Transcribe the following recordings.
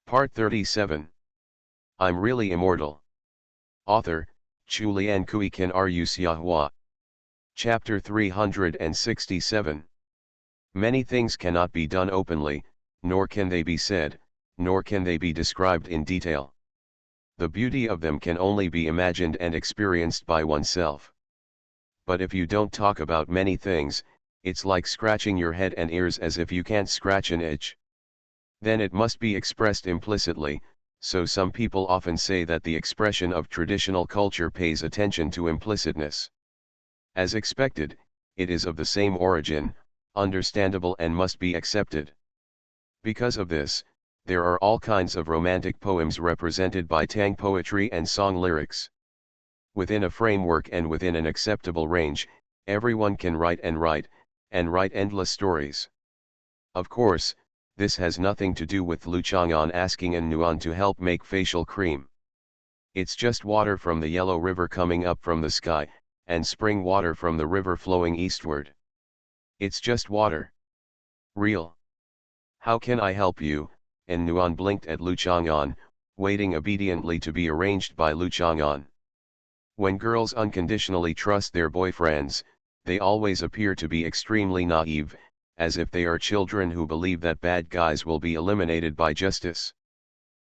Part 37. I'm Really Immortal. Author, Chulian Kuikan Rusiahua. Chapter 367. Many things cannot be done openly, nor can they be said, nor can they be described in detail. The beauty of them can only be imagined and experienced by oneself. But if you don't talk about many things, it's like scratching your head and ears as if you can't scratch an itch. Then it must be expressed implicitly, so some people often say that the expression of traditional culture pays attention to implicitness. As expected, it is of the same origin, understandable and must be accepted. Because of this, there are all kinds of romantic poems represented by tang poetry and song lyrics. Within a framework and within an acceptable range, everyone can write and write endless stories. Of course, this has nothing to do with Lu Chang'an asking An Nuan to help make facial cream. It's just water from the Yellow River coming up from the sky, and spring water from the river flowing eastward. It's just water. Real. How can I help you? An Nuan blinked at Lu Chang'an, waiting obediently to be arranged by Lu Chang'an. When girls unconditionally trust their boyfriends, they always appear to be extremely naive, as if they are children who believe that bad guys will be eliminated by justice.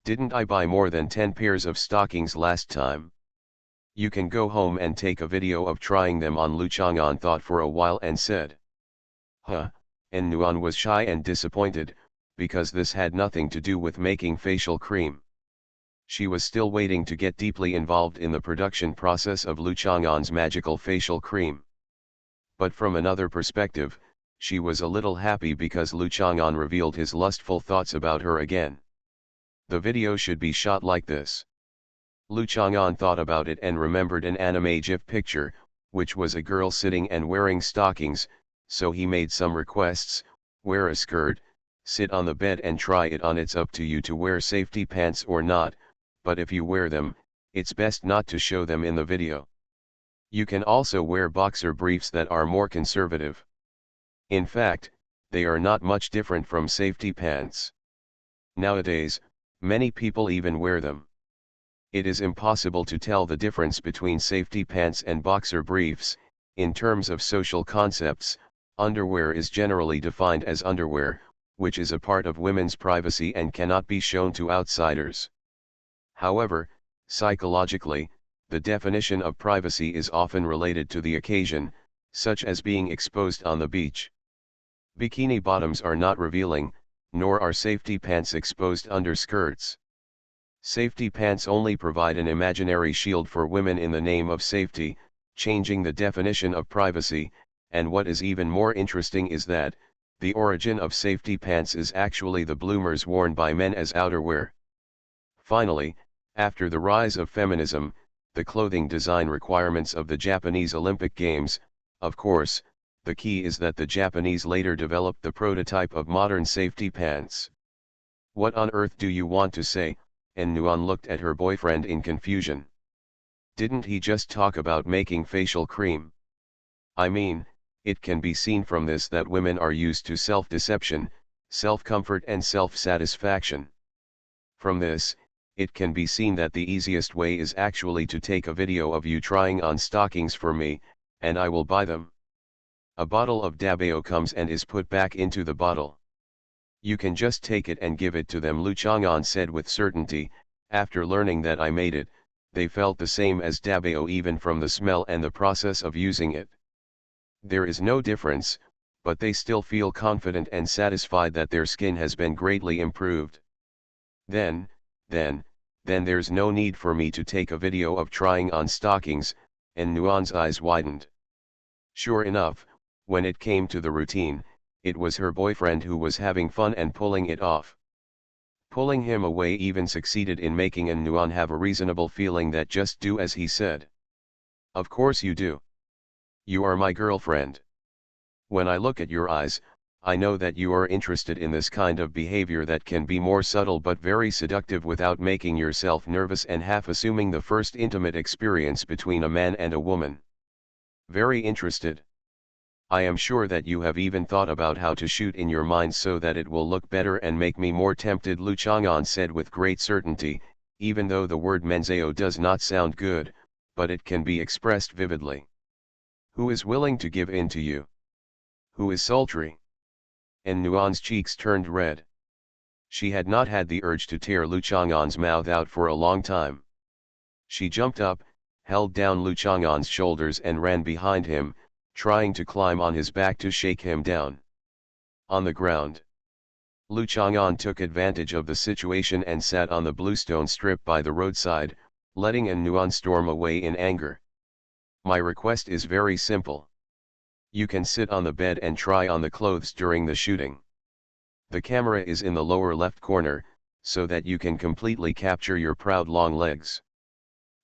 Didn't I buy more than 10 pairs of stockings last time? You can go home and take a video of trying them on. Lu Chang'an thought for a while and said. Huh, An Nuan was shy and disappointed, because this had nothing to do with making facial cream. She was still waiting to get deeply involved in the production process of Lu Chang'an's magical facial cream. But from another perspective, she was a little happy because Lu Chang'an revealed his lustful thoughts about her again. The video should be shot like this. Lu Chang'an thought about it and remembered an anime GIF picture, which was a girl sitting and wearing stockings, so he made some requests: wear a skirt, sit on the bed and try it on. It's up to you to wear safety pants or not, but if you wear them, it's best not to show them in the video. You can also wear boxer briefs that are more conservative. In fact, they are not much different from safety pants. Nowadays, many people even wear them. It is impossible to tell the difference between safety pants and boxer briefs. In terms of social concepts, underwear is generally defined as underwear, which is a part of women's privacy and cannot be shown to outsiders. However, psychologically, the definition of privacy is often related to the occasion, such as being exposed on the beach. Bikini bottoms are not revealing, nor are safety pants exposed underskirts. Safety pants only provide an imaginary shield for women in the name of safety, changing the definition of privacy, and what is even more interesting is that, the origin of safety pants is actually the bloomers worn by men as outerwear. Finally, after the rise of feminism, the clothing design requirements of the Japanese Olympic Games, of course, the key is that the Japanese later developed the prototype of modern safety pants. What on earth do you want to say? An Nuan looked at her boyfriend in confusion. Didn't he just talk about making facial cream? I mean, it can be seen from this that women are used to self-deception, self-comfort and self-satisfaction. From this, it can be seen that the easiest way is actually to take a video of you trying on stockings for me, and I will buy them. A bottle of Dabao comes and is put back into the bottle. You can just take it and give it to them. Lu Chang'an said with certainty. After learning that I made it, they felt the same as Dabao even from the smell and the process of using it. There is no difference, but they still feel confident and satisfied that their skin has been greatly improved. Then there's no need for me to take a video of trying on stockings. And Nuan's eyes widened. Sure enough, when it came to the routine, it was her boyfriend who was having fun and pulling it off. Pulling him away even succeeded in making An Nuan have a reasonable feeling that just do as he said. Of course you do. You are my girlfriend. When I look at your eyes, I know that you are interested in this kind of behavior that can be more subtle but very seductive without making yourself nervous and half assuming the first intimate experience between a man and a woman. Very interested. I am sure that you have even thought about how to shoot in your mind so that it will look better and make me more tempted, Lu Chang'an said with great certainty, even though the word menzao does not sound good, but it can be expressed vividly. Who is willing to give in to you? Who is sultry? And Nuan's cheeks turned red. She had not had the urge to tear Lu Chang'an's mouth out for a long time. She jumped up, held down Lu Chang'an's shoulders and ran behind him, trying to climb on his back to shake him down. On the ground, Lu Chang'an took advantage of the situation and sat on the bluestone strip by the roadside, letting An Nuan storm away in anger. My request is very simple. You can sit on the bed and try on the clothes during the shooting. The camera is in the lower left corner, so that you can completely capture your proud long legs.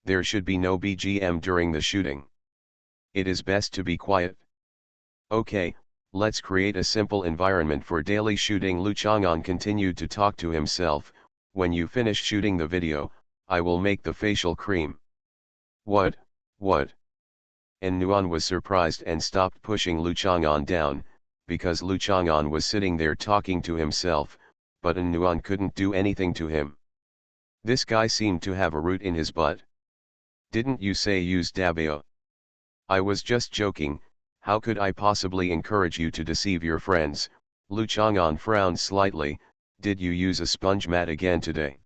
There should be no BGM during the shooting. It is best to be quiet. Okay, let's create a simple environment for daily shooting. Lu Chang'an continued to talk to himself. When you finish shooting the video, I will make the facial cream. What? And Nuan was surprised and stopped pushing Lu Chang'an down, because Lu Chang'an was sitting there talking to himself, but An Nuan couldn't do anything to him. This guy seemed to have a root in his butt. Didn't you say use dabao? I was just joking, how could I possibly encourage you to deceive your friends? Lu Chang'an frowned slightly. Did you use a sponge mat again today?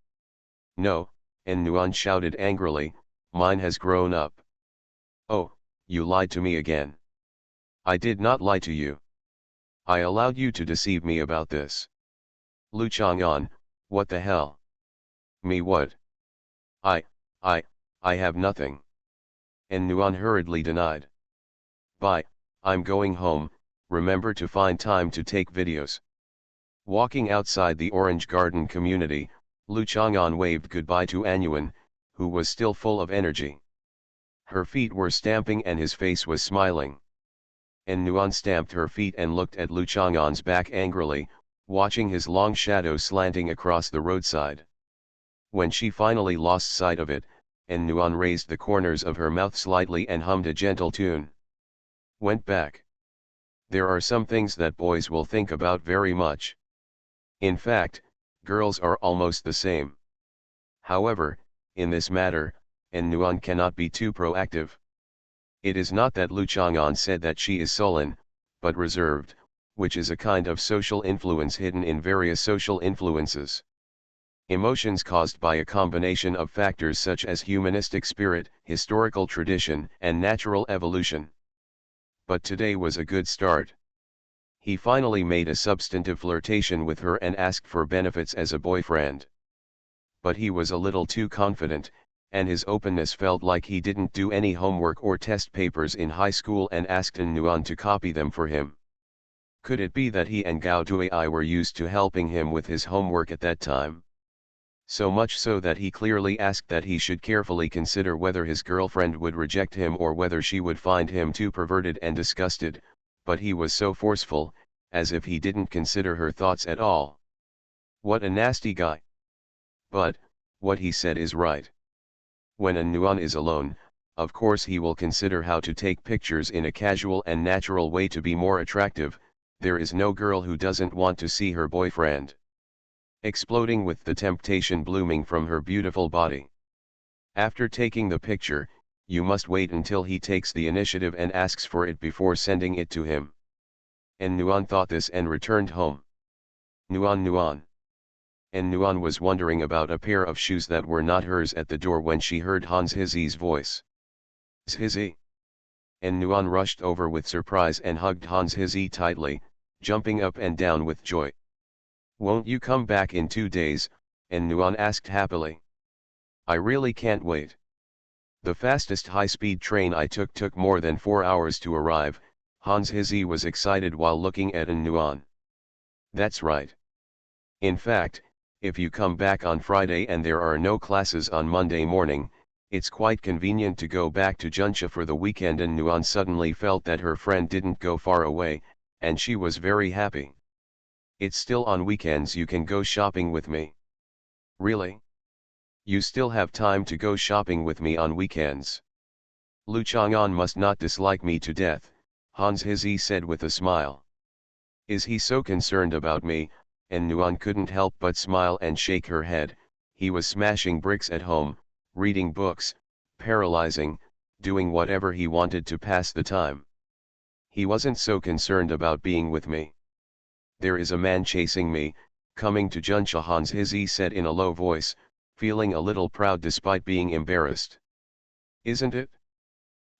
No, and Nuan shouted angrily, mine has grown up. Oh, you lied to me again. I did not lie to you. I allowed you to deceive me about this. Lu Chang'an, what the hell? Me what? I have nothing. And Nuan hurriedly denied. Bye, I'm going home, remember to find time to take videos. Walking outside the Orange Garden community, Lu Chang'an waved goodbye to An Yuan, who was still full of energy. Her feet were stamping and his face was smiling. An Nuan stamped her feet and looked at Lu Chang'an's back angrily, watching his long shadow slanting across the roadside. When she finally lost sight of it, An Nuan raised the corners of her mouth slightly and hummed a gentle tune. Went back. There are some things that boys will think about very much. In fact, girls are almost the same. However, in this matter, An Nuan cannot be too proactive. It is not that Lu Chang'an said that she is sullen, but reserved, which is a kind of social influence hidden in various social influences. Emotions caused by a combination of factors such as humanistic spirit, historical tradition, and natural evolution. But today was a good start. He finally made a substantive flirtation with her and asked for benefits as a boyfriend. But he was a little too confident, and his openness felt like he didn't do any homework or test papers in high school and asked An Nuan to copy them for him. Could it be that he and Gao Duai were used to helping him with his homework at that time? So much so that he clearly asked that he should carefully consider whether his girlfriend would reject him or whether she would find him too perverted and disgusted, but he was so forceful, as if he didn't consider her thoughts at all. What a nasty guy. But, what he said is right. When An Nuan is alone, of course he will consider how to take pictures in a casual and natural way to be more attractive. There is no girl who doesn't want to see her boyfriend exploding with the temptation blooming from her beautiful body. After taking the picture, you must wait until he takes the initiative and asks for it before sending it to him. And Nuan thought this and returned home. Nuan. And Nuan was wondering about a pair of shoes that were not hers at the door when she heard Hans Hizi's voice. Hizi. And Nuan rushed over with surprise and hugged Hans Hizi tightly, jumping up and down with joy. Won't you come back in 2 days? And Nuan asked happily. I really can't wait. The fastest high-speed train I took more than 4 hours to arrive. Hans Hizi was excited while looking at An Nuan. That's right. In fact, if you come back on Friday and there are no classes on Monday morning, it's quite convenient to go back to Junsha for the weekend. And Nuan suddenly felt that her friend didn't go far away, and she was very happy. It's still on weekends you can go shopping with me. Really? You still have time to go shopping with me on weekends? Lu Chang'an must not dislike me to death, Hans Hizi said with a smile. Is he so concerned about me? And Nuan couldn't help but smile and shake her head. He was smashing bricks at home, reading books, paralyzing, doing whatever he wanted to pass the time. He wasn't so concerned about being with me. There is a man chasing me, coming to Junsha, Hans Hizi said in a low voice, feeling a little proud despite being embarrassed. Isn't it?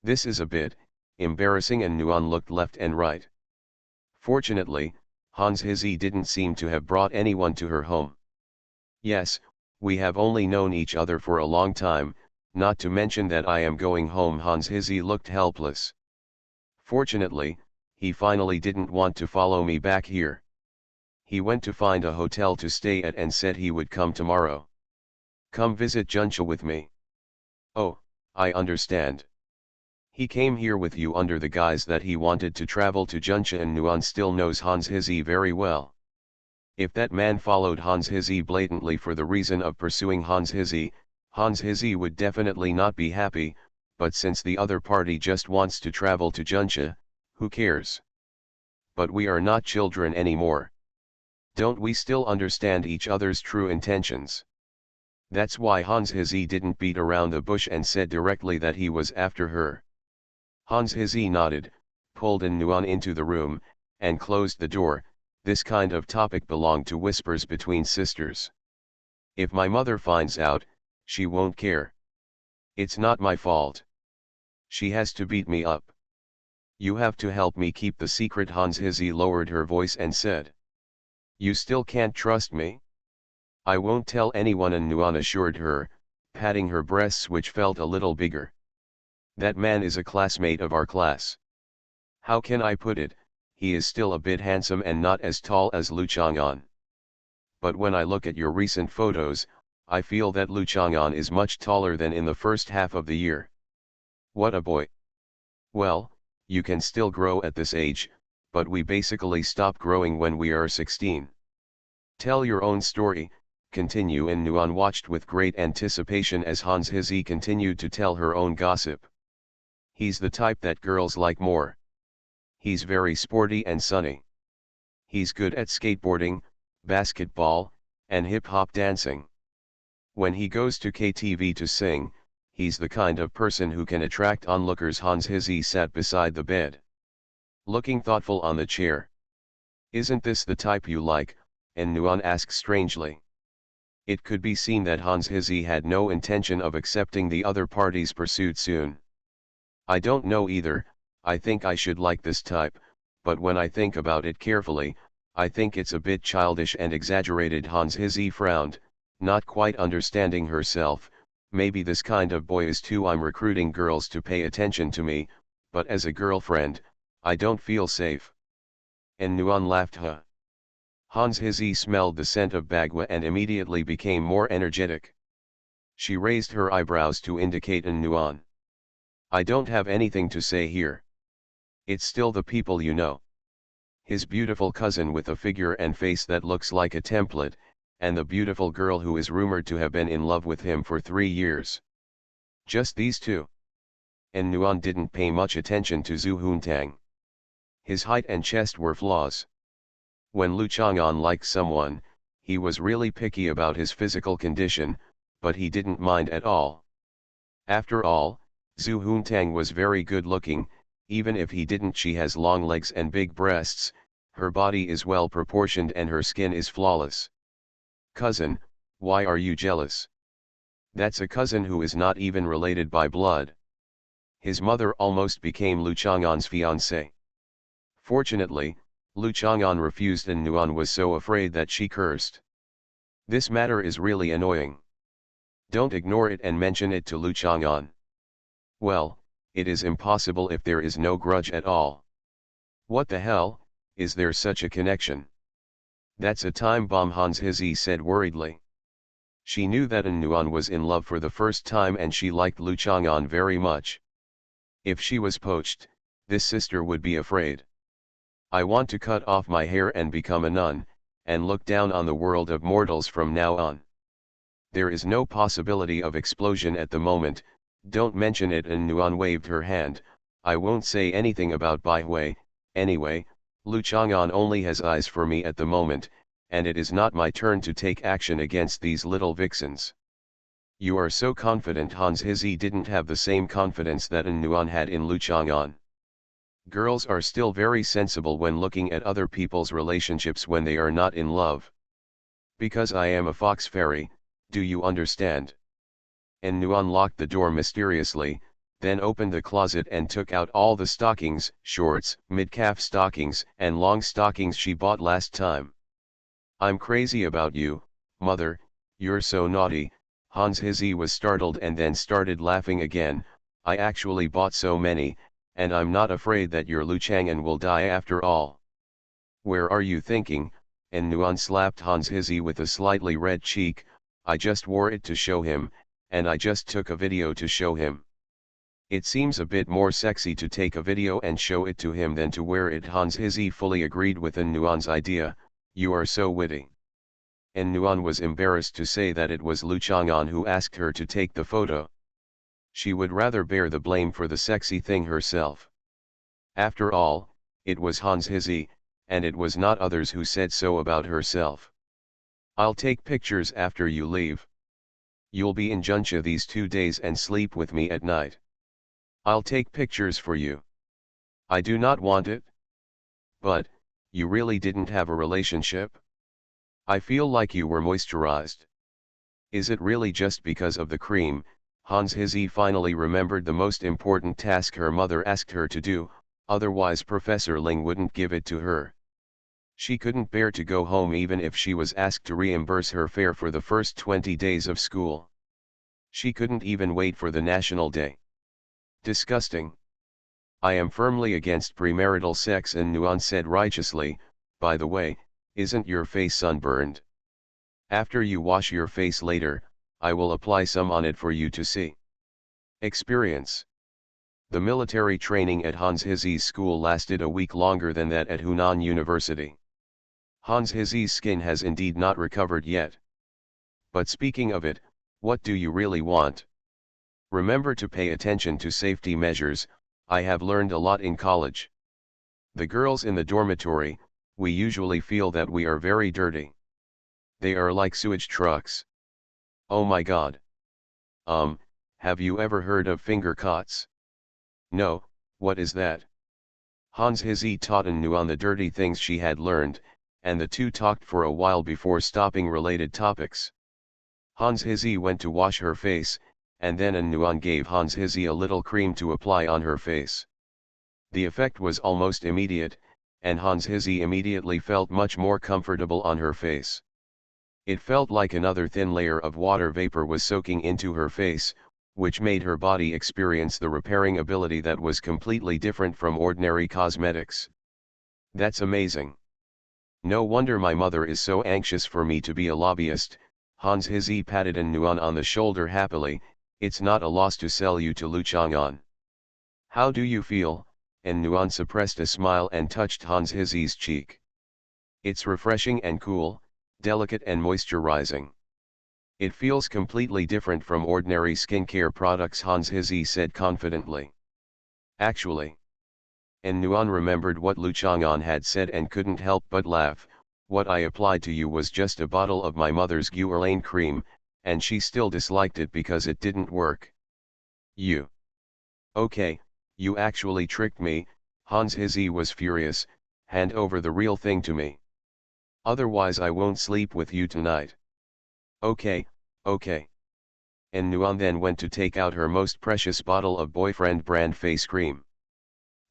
This is a bit embarrassing, and Nuan looked left and right. Fortunately, Hans Hizi didn't seem to have brought anyone to her home. Yes, we have only known each other for a long time, not to mention that I am going home. Hans Hizi looked helpless. Fortunately, he finally didn't want to follow me back here. He went to find a hotel to stay at and said he would come tomorrow. Come visit Junsha with me. Oh, I understand. He came here with you under the guise that he wanted to travel to Junsha, and Nuan still knows Hans Hizi very well. If that man followed Hans Hizi blatantly for the reason of pursuing Hans Hizi would definitely not be happy, but since the other party just wants to travel to Junsha, who cares? But we are not children anymore. Don't we still understand each other's true intentions? That's why Hans Hizi didn't beat around the bush and said directly that he was after her. Hans Hizi nodded, pulled Nuan into the room, and closed the door. This kind of topic belonged to whispers between sisters. If my mother finds out, she won't care. It's not my fault. She has to beat me up. You have to help me keep the secret. Hans Hizi lowered her voice and said. You still can't trust me? I won't tell anyone, and Nuan assured her, patting her breasts which felt a little bigger. That man is a classmate of our class. How can I put it? He is still a bit handsome and not as tall as Lu Chang'an. But when I look at your recent photos, I feel that Lu Chang'an is much taller than in the first half of the year. What a boy. Well, you can still grow at this age, but we basically stop growing when we are 16. Tell your own story, continue. And Nuan watched with great anticipation as Hans Hizi continued to tell her own gossip. He's the type that girls like more. He's very sporty and sunny. He's good at skateboarding, basketball, and hip-hop dancing. When he goes to KTV to sing, he's the kind of person who can attract onlookers. Hans Hizi sat beside the bed, looking thoughtful on the chair. Isn't this the type you like? And Nuan asked strangely. It could be seen that Hans Hizi had no intention of accepting the other party's pursuit soon. I don't know either. I think I should like this type, but when I think about it carefully, I think it's a bit childish and exaggerated. Hans Hizi frowned, not quite understanding herself. Maybe this kind of boy is too. I'm recruiting girls to pay attention to me, but as a girlfriend, I don't feel safe. And Nuan laughed. Huh. Hans Hizi smelled the scent of bagua and immediately became more energetic. She raised her eyebrows to indicate Nuan. I don't have anything to say here. It's still the people you know. His beautiful cousin with a figure and face that looks like a template, and the beautiful girl who is rumored to have been in love with him for 3 years. Just these two. And Nuan didn't pay much attention to Zhu Huntang. His height and chest were flaws. When Lu Chang'an liked someone, he was really picky about his physical condition, but he didn't mind at all. After all, Zhu Huntang was very good looking. Even if he didn't, she has long legs and big breasts, her body is well proportioned and her skin is flawless. Cousin, why are you jealous? That's a cousin who is not even related by blood. His mother almost became Lu Chang'an's fiancée. Fortunately, Lu Chang'an refused and Nuan was so afraid that she cursed. This matter is really annoying. Don't ignore it and mention it to Lu Chang'an. Well, it is impossible if there is no grudge at all. What the hell, is there such a connection? That's a time bomb, Hans Hizi said worriedly. She knew that Nuan was in love for the first time and she liked Lu Chang'an very much. If she was poached, this sister would be afraid. I want to cut off my hair and become a nun, and look down on the world of mortals from now on. There is no possibility of explosion at the moment. Don't mention it. And Nuan waved her hand, I won't say anything about Bai Hui, anyway, Lu Chang'an only has eyes for me at the moment, and it is not my turn to take action against these little vixens. You are so confident. Hans Hizi didn't have the same confidence that An Nuan had in Lu Chang'an. Girls are still very sensible when looking at other people's relationships when they are not in love. Because I am a fox fairy, do you understand? An Nuan locked the door mysteriously, then opened the closet and took out all the stockings, shorts, mid-calf stockings, and long stockings she bought last time. I'm crazy about you, mother, you're so naughty. Hans Hizi was startled and then started laughing again. I actually bought so many, and I'm not afraid that your Lu Chang'an will die after all. Where are you thinking? And Nuan slapped Hans Hizi with a slightly red cheek. I just wore it to show him, and I just took a video to show him. It seems a bit more sexy to take a video and show it to him than to wear it. Hans Hizi fully agreed with An Nuan's idea. You are so witty. An Nuan was embarrassed to say that it was Lu Chang'an who asked her to take the photo. She would rather bear the blame for the sexy thing herself. After all, it was Hans Hizi, and it was not others who said so about herself. I'll take pictures after you leave. You'll be in Juncha these 2 days and sleep with me at night. I'll take pictures for you. I do not want it. But, you really didn't have a relationship? I feel like you were moisturized. Is it really just because of the cream? Hans Hizi finally remembered the most important task her mother asked her to do, otherwise Professor Ling wouldn't give it to her. She couldn't bear to go home even if she was asked to reimburse her fare for the first 20 days of school. She couldn't even wait for the National Day. Disgusting. I am firmly against premarital sex, and Nuan said righteously. By the way, isn't your face sunburned? After you wash your face later, I will apply some on it for you to see. Experience. The military training at Hans Hizi's school lasted a week longer than that at Hunan University. Hans Hizi's skin has indeed not recovered yet. But speaking of it, what do you really want? Remember to pay attention to safety measures. I have learned a lot in college. The girls in the dormitory, we usually feel that we are very dirty. They are like sewage trucks. Oh my god. Have you ever heard of finger cots? No, what is that? Hans Hizi taught An Nuan the dirty things she had learned, and the two talked for a while before stopping related topics. Hans Hizi went to wash her face, and then An Nuan gave Hans Hizi a little cream to apply on her face. The effect was almost immediate, and Hans Hizi immediately felt much more comfortable on her face. It felt like another thin layer of water vapor was soaking into her face, which made her body experience the repairing ability that was completely different from ordinary cosmetics. That's amazing. No wonder my mother is so anxious for me to be a lobbyist. Hans Hizi patted An Nuan on the shoulder happily. It's not a loss to sell you to Lu Chang'an. How do you feel? An Nuan suppressed a smile and touched Hans Hizi's cheek. It's refreshing and cool, delicate and moisturizing. It feels completely different from ordinary skincare products, Hans Hizi said confidently. Actually, An Nuan remembered what Lu Chang'an had said and couldn't help but laugh. What I applied to you was just a bottle of my mother's guarlaine cream, and she still disliked it because it didn't work. You. Okay, you actually tricked me. Hans Hizi was furious. Hand over the real thing to me. Otherwise I won't sleep with you tonight. Okay, okay. An Nuan then went to take out her most precious bottle of boyfriend brand face cream.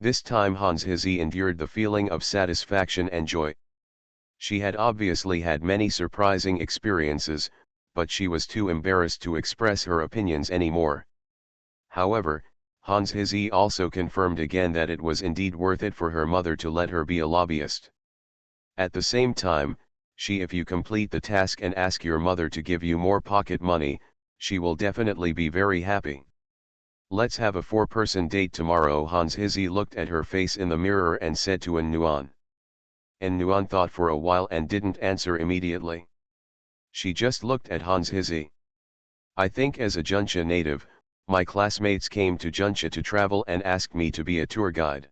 This time Hans Hizi endured the feeling of satisfaction and joy. She had obviously had many surprising experiences, but she was too embarrassed to express her opinions anymore. However, Hans Hizi also confirmed again that it was indeed worth it for her mother to let her be a lobbyist. At the same time, if you complete the task and ask your mother to give you more pocket money, she will definitely be very happy. Let's have a 4-person date tomorrow. Hans Hizi looked at her face in the mirror and said to An Nuan. An Nuan thought for a while and didn't answer immediately. She just looked at Hans Hizi. I think as a Juncha native, My classmates came to Juncha to travel and asked me to be a tour guide.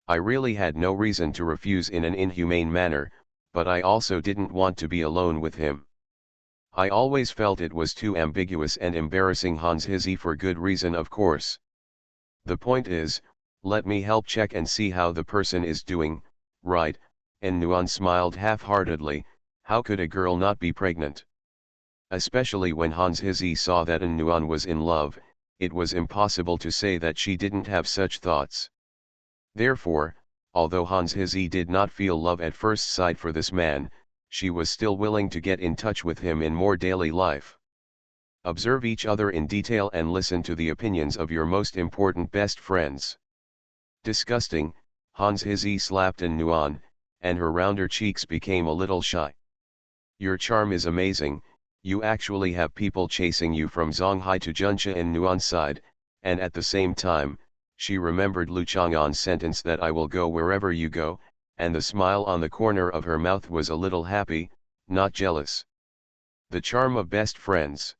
I really had no reason to refuse in an inhumane manner, but I also didn't want to be alone with him. I always felt it was too ambiguous and embarrassing Hans Hizzy for good reason, of course. The point is, let me help check and see how the person is doing, right? And Nuan smiled half-heartedly. How could a girl not be pregnant? Especially when Hans Hizzy saw that Nuan was in love, it was impossible to say that she didn't have such thoughts. Therefore, although Hans Hizzy did not feel love at first sight for this man, she was still willing to get in touch with him in more daily life. Observe each other in detail and listen to the opinions of your most important best friends. Disgusting, Hans Hizzy slapped Nuan, and her rounder cheeks became a little shy. Your charm is amazing, you actually have people chasing you from Zonghai to Juncha and Nuan's side, and at the same time, she remembered Lu Chang'an's sentence that I will go wherever you go, and the smile on the corner of her mouth was a little happy, not jealous. The charm of best friends.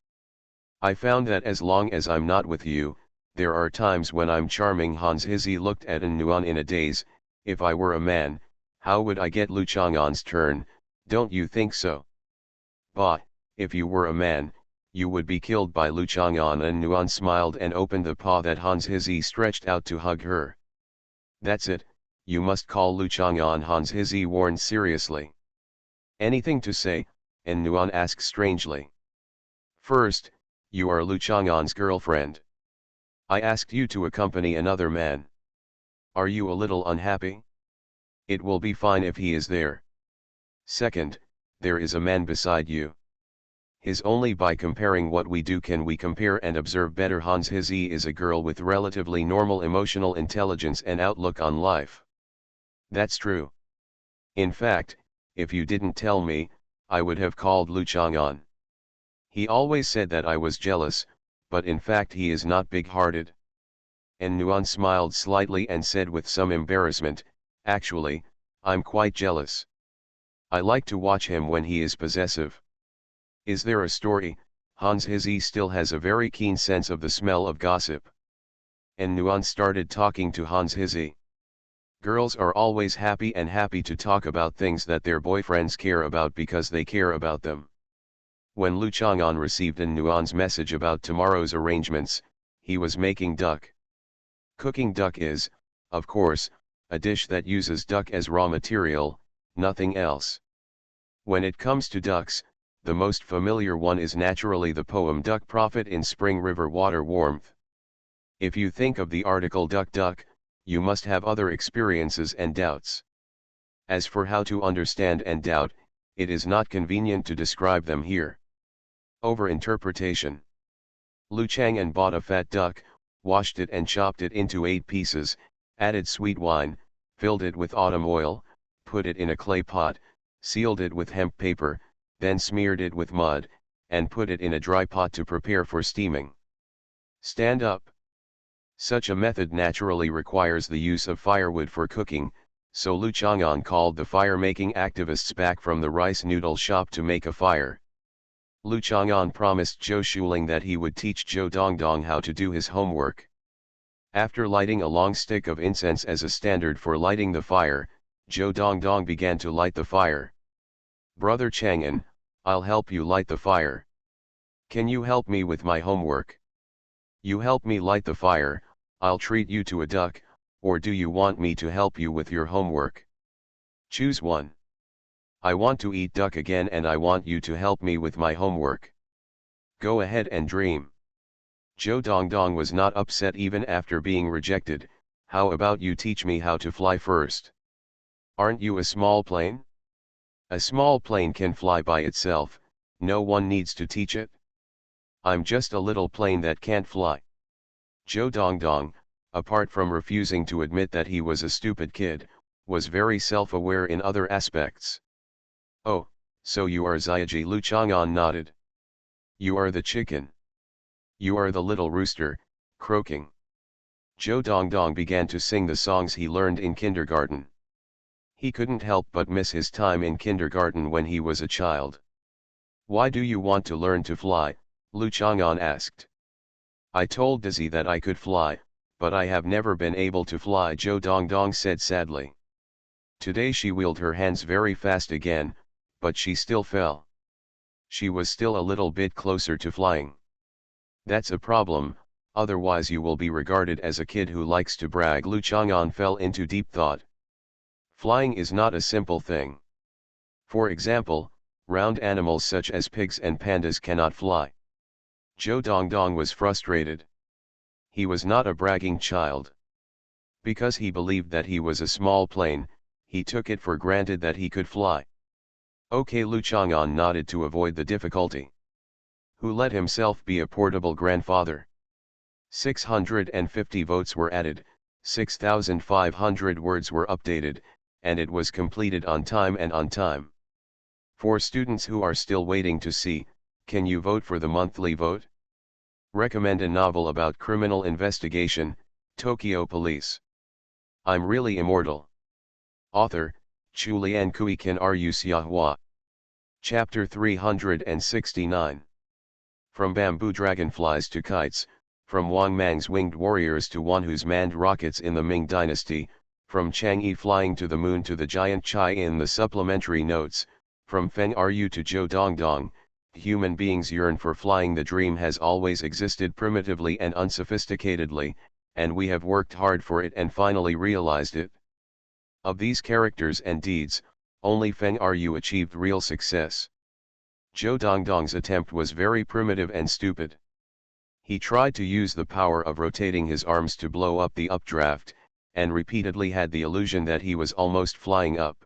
I found that as long as I'm not with you, there are times when I'm charming. Hans Hizzy looked at Nuan in a daze. If I were a man, how would I get Lu Chang'an's turn, don't you think so? Bah, if you were a man, you would be killed by Lu Chang'an. And Nuan smiled and opened the paw that Hans Hizzy stretched out to hug her. That's it, you must call Lu Chang'an, Hans Hizzy warned seriously. Anything to say? And Nuan asked strangely. First, you are Lu Chang'an's girlfriend. I asked you to accompany another man. Are you a little unhappy? It will be fine if he is there. Second, there is a man beside you. His only by comparing what we do can we compare and observe better. Hans Hizzy is a girl with relatively normal emotional intelligence and outlook on life. That's true. In fact, if you didn't tell me, I would have called Lu Chang'an. He always said that I was jealous, but in fact he is not big-hearted. And Nuan smiled slightly and said with some embarrassment, actually, I'm quite jealous. I like to watch him when he is possessive. Is there a story? Hans Hizzy still has a very keen sense of the smell of gossip. And Nuan started talking to Hans Hizzy. Girls are always happy to talk about things that their boyfriends care about because they care about them. When Lu Chang'an received Nuan's message about tomorrow's arrangements, he was making duck. Cooking duck is, of course, a dish that uses duck as raw material, nothing else. When it comes to ducks, the most familiar one is naturally the poem Duck Prophet in Spring River Water Warmth. If you think of the article duck duck, you must have other experiences and doubts. As for how to understand and doubt, it is not convenient to describe them here. Overinterpretation. Lu Chang'an bought a fat duck, washed it and chopped it into 8 pieces, added sweet wine, filled it with autumn oil, put it in a clay pot, sealed it with hemp paper, then smeared it with mud, and put it in a dry pot to prepare for steaming. Stand up. Such a method naturally requires the use of firewood for cooking, so Lu Chang'an called the fire-making activists back from the rice noodle shop to make a fire. Lu Chang'an promised Zhou Shuling that he would teach Zhou Dongdong how to do his homework. After lighting a long stick of incense as a standard for lighting the fire, Zhou Dongdong began to light the fire. Brother Chang'an, I'll help you light the fire. Can you help me with my homework? You help me light the fire, I'll treat you to a duck, or do you want me to help you with your homework? Choose one. I want to eat duck again and I want you to help me with my homework. Go ahead and dream. Zhou Dongdong was not upset even after being rejected. How about you teach me how to fly first? Aren't you a small plane? A small plane can fly by itself, no one needs to teach it. I'm just a little plane that can't fly. Zhou Dongdong, apart from refusing to admit that he was a stupid kid, was very self-aware in other aspects. Oh, so you are Xiaoji. Lu Chang'an nodded. You are the chicken. You are the little rooster, croaking. Zhou Dongdong began to sing the songs he learned in kindergarten. He couldn't help but miss his time in kindergarten when he was a child. Why do you want to learn to fly? Lu Chang'an asked. I told Daisy that I could fly, but I have never been able to fly, Zhou Dongdong said sadly. Today she wheeled her hands very fast again, but she still fell. She was still a little bit closer to flying. That's a problem, otherwise you will be regarded as a kid who likes to brag. Lu Chang'an fell into deep thought. Flying is not a simple thing. For example, round animals such as pigs and pandas cannot fly. Zhou Dongdong was frustrated. He was not a bragging child. Because he believed that he was a small plane, he took it for granted that he could fly. Okay, Lu Chang'an nodded to avoid the difficulty. Who let himself be a portable grandfather? 650 votes were added, 6,500 words were updated, and it was completed on time and on time. For students who are still waiting to see, can you vote for the monthly vote? Recommend a novel about criminal investigation, Tokyo Police. I'm Really Immortal. Author, Chulian Kui Kan Ru Xiahua. Chapter 369. From bamboo dragonflies to kites, from Wang Mang's winged warriors to one who's manned rockets in the Ming Dynasty, from Chang'e flying to the moon to the giant Chai in the supplementary notes, from Feng Ru to Zhou Dongdong, human beings yearn for flying. The dream has always existed primitively and unsophisticatedly, and we have worked hard for it and finally realized it. Of these characters and deeds, only Feng Ru achieved real success. Zhou Dongdong's attempt was very primitive and stupid. He tried to use the power of rotating his arms to blow up the updraft, and repeatedly had the illusion that he was almost flying up.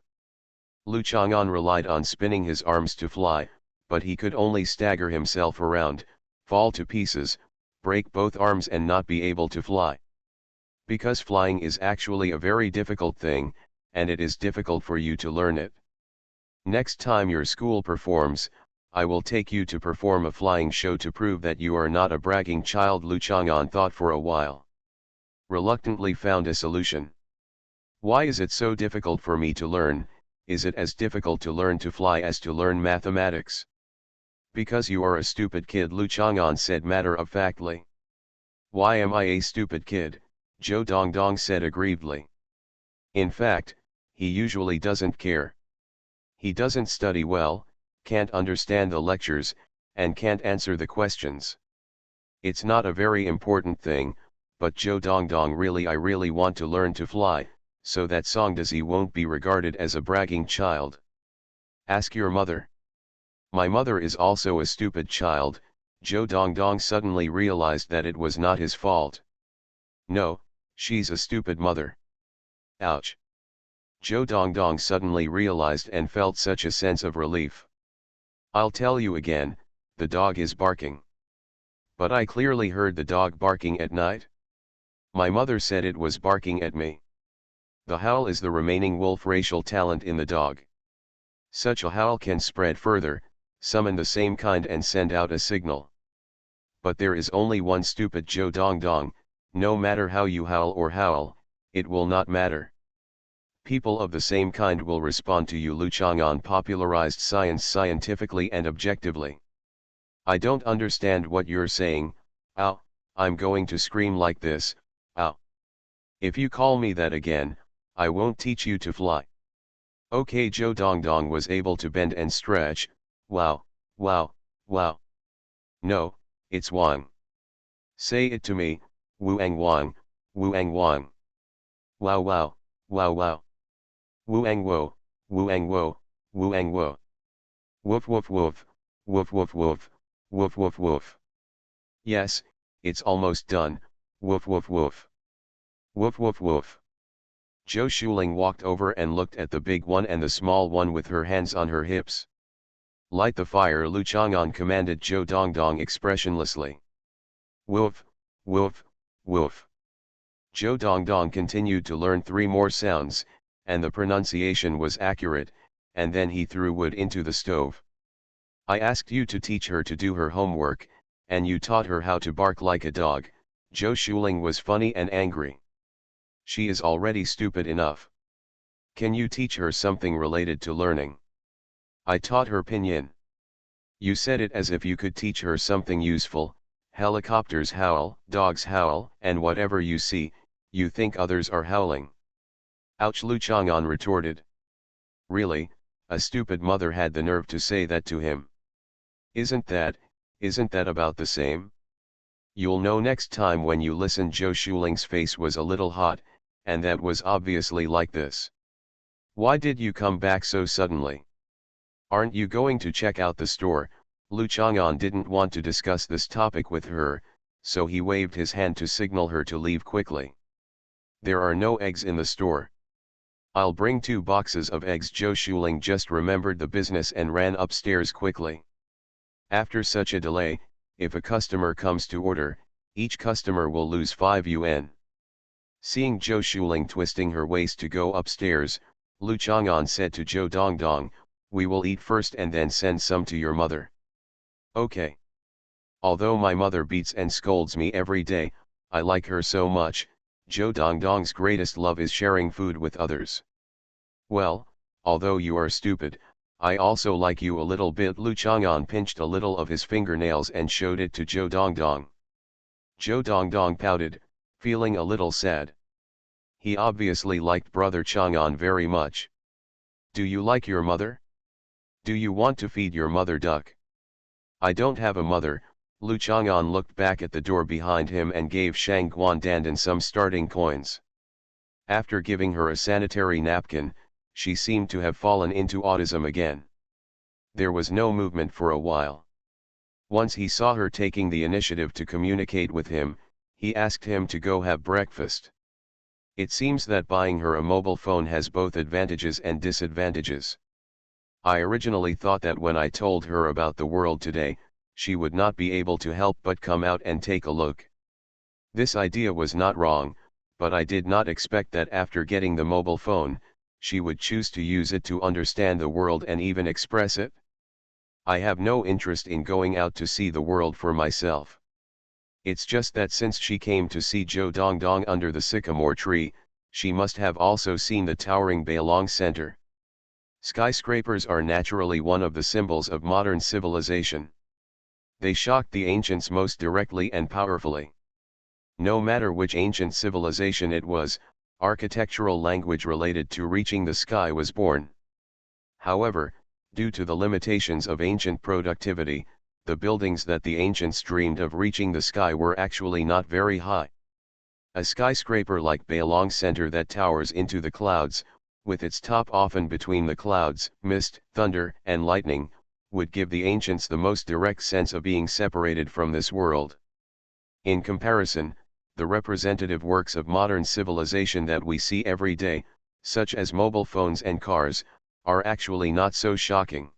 Lu Chang'an relied on spinning his arms to fly, but he could only stagger himself around, fall to pieces, break both arms and not be able to fly. Because flying is actually a very difficult thing, and it is difficult for you to learn it. Next time your school performs, I will take you to perform a flying show to prove that you are not a bragging child. Lu Chang'an thought for a while. Reluctantly found a solution. Why is it so difficult for me to learn? Is it as difficult to learn to fly as to learn mathematics? Because you are a stupid kid, Lu Chang'an said matter-of-factly. Why am I a stupid kid? Zhou Dongdong said aggrievedly. In fact, he usually doesn't care. He doesn't study well, can't understand the lectures, and can't answer the questions. It's not a very important thing, but Zhou Dongdong, I really want to learn to fly, so that Songdazi won't be regarded as a bragging child. Ask your mother. My mother is also a stupid child. Zhou Dongdong suddenly realized that it was not his fault. No, she's a stupid mother. Ouch. Zhou Dongdong suddenly realized and felt such a sense of relief. I'll tell you again, the dog is barking. But I clearly heard the dog barking at night. My mother said it was barking at me. The howl is the remaining wolf racial talent in the dog. Such a howl can spread further, summon the same kind and send out a signal. But there is only one stupid Zhou Dongdong. No matter how you howl, it will not matter. People of the same kind will respond to you. Lu Chang'an popularized science scientifically and objectively. I don't understand what you're saying. Ow, I'm going to scream like this, ow. If you call me that again, I won't teach you to fly. Okay, Zhou Dongdong was able to bend and stretch. Wow, wow, wow. No, it's Wang. Say it to me, Wuang Wang, Wuang Wang. Wow wow, wow wow. Wuang wo, Wuang wo, Wuang wo. Woof woof woof, woof woof woof, woof woof woof. Yes, it's almost done, woof woof woof. Woof woof woof. Zhou Shuling walked over and looked at the big one and the small one with her hands on her hips. Light the fire, Lu Chang'an commanded Zhou Dongdong expressionlessly. Woof, woof, woof. Zhou Dongdong continued to learn 3 more sounds, and the pronunciation was accurate, and then he threw wood into the stove. I asked you to teach her to do her homework, and you taught her how to bark like a dog. Zhou Shuling was funny and angry. She is already stupid enough. Can you teach her something related to learning? I taught her pinyin. You said it as if you could teach her something useful. Helicopters howl, dogs howl, and whatever you see, you think others are howling. Ouch, Lu Chang'an retorted. Really, a stupid mother had the nerve to say that to him. Isn't that about the same? You'll know next time when you listen. Zhou Shuling's face was a little hot, and that was obviously like this. Why did you come back so suddenly? Aren't you going to check out the store? Lu Chang'an didn't want to discuss this topic with her, so he waved his hand to signal her to leave quickly. There are no eggs in the store. I'll bring 2 boxes of eggs. Zhou Shuling just remembered the business and ran upstairs quickly. After such a delay, if a customer comes to order, each customer will lose 5 yuan. Seeing Zhou Shuling twisting her waist to go upstairs, Lu Chang'an said to Zhou Dongdong, "We will eat first and then send some to your mother." Okay. Although my mother beats and scolds me every day, I like her so much. Zhou Dongdong's greatest love is sharing food with others. Well, although you are stupid, I also like you a little bit. Lu Chang'an pinched a little of his fingernails and showed it to Zhou Dongdong. Zhou Dongdong pouted, feeling a little sad. He obviously liked brother Chang'an very much. Do you like your mother? Do you want to feed your mother duck? I don't have a mother. Lu Chang'an looked back at the door behind him and gave Shang Guandandan some starting coins. After giving her a sanitary napkin, she seemed to have fallen into autism again. There was no movement for a while. Once he saw her taking the initiative to communicate with him, he asked him to go have breakfast. It seems that buying her a mobile phone has both advantages and disadvantages. I originally thought that when I told her about the world today, she would not be able to help but come out and take a look. This idea was not wrong, but I did not expect that after getting the mobile phone, she would choose to use it to understand the world and even express it. I have no interest in going out to see the world for myself. It's just that since she came to see Zhou Dongdong under the sycamore tree, she must have also seen the towering Bailong Center. Skyscrapers are naturally one of the symbols of modern civilization. They shocked the ancients most directly and powerfully. No matter which ancient civilization it was, architectural language related to reaching the sky was born. However, due to the limitations of ancient productivity, the buildings that the ancients dreamed of reaching the sky were actually not very high. A skyscraper like Bailong Center that towers into the clouds, with its top often between the clouds, mist, thunder, and lightning, would give the ancients the most direct sense of being separated from this world. In comparison, the representative works of modern civilization that we see every day, such as mobile phones and cars, are actually not so shocking.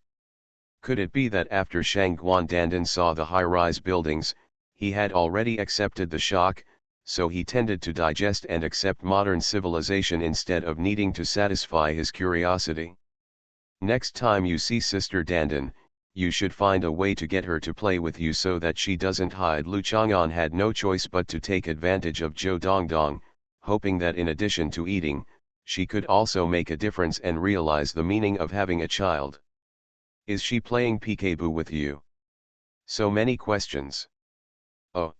Could it be that after Shang Guandandan saw the high-rise buildings, he had already accepted the shock, so he tended to digest and accept modern civilization instead of needing to satisfy his curiosity? Next time you see Sister Dandan, you should find a way to get her to play with you so that she doesn't hide. Lu Chang'an had no choice but to take advantage of Zhou Dongdong, hoping that in addition to eating, she could also make a difference and realize the meaning of having a child. Is she playing peekaboo with you? So many questions. Oh.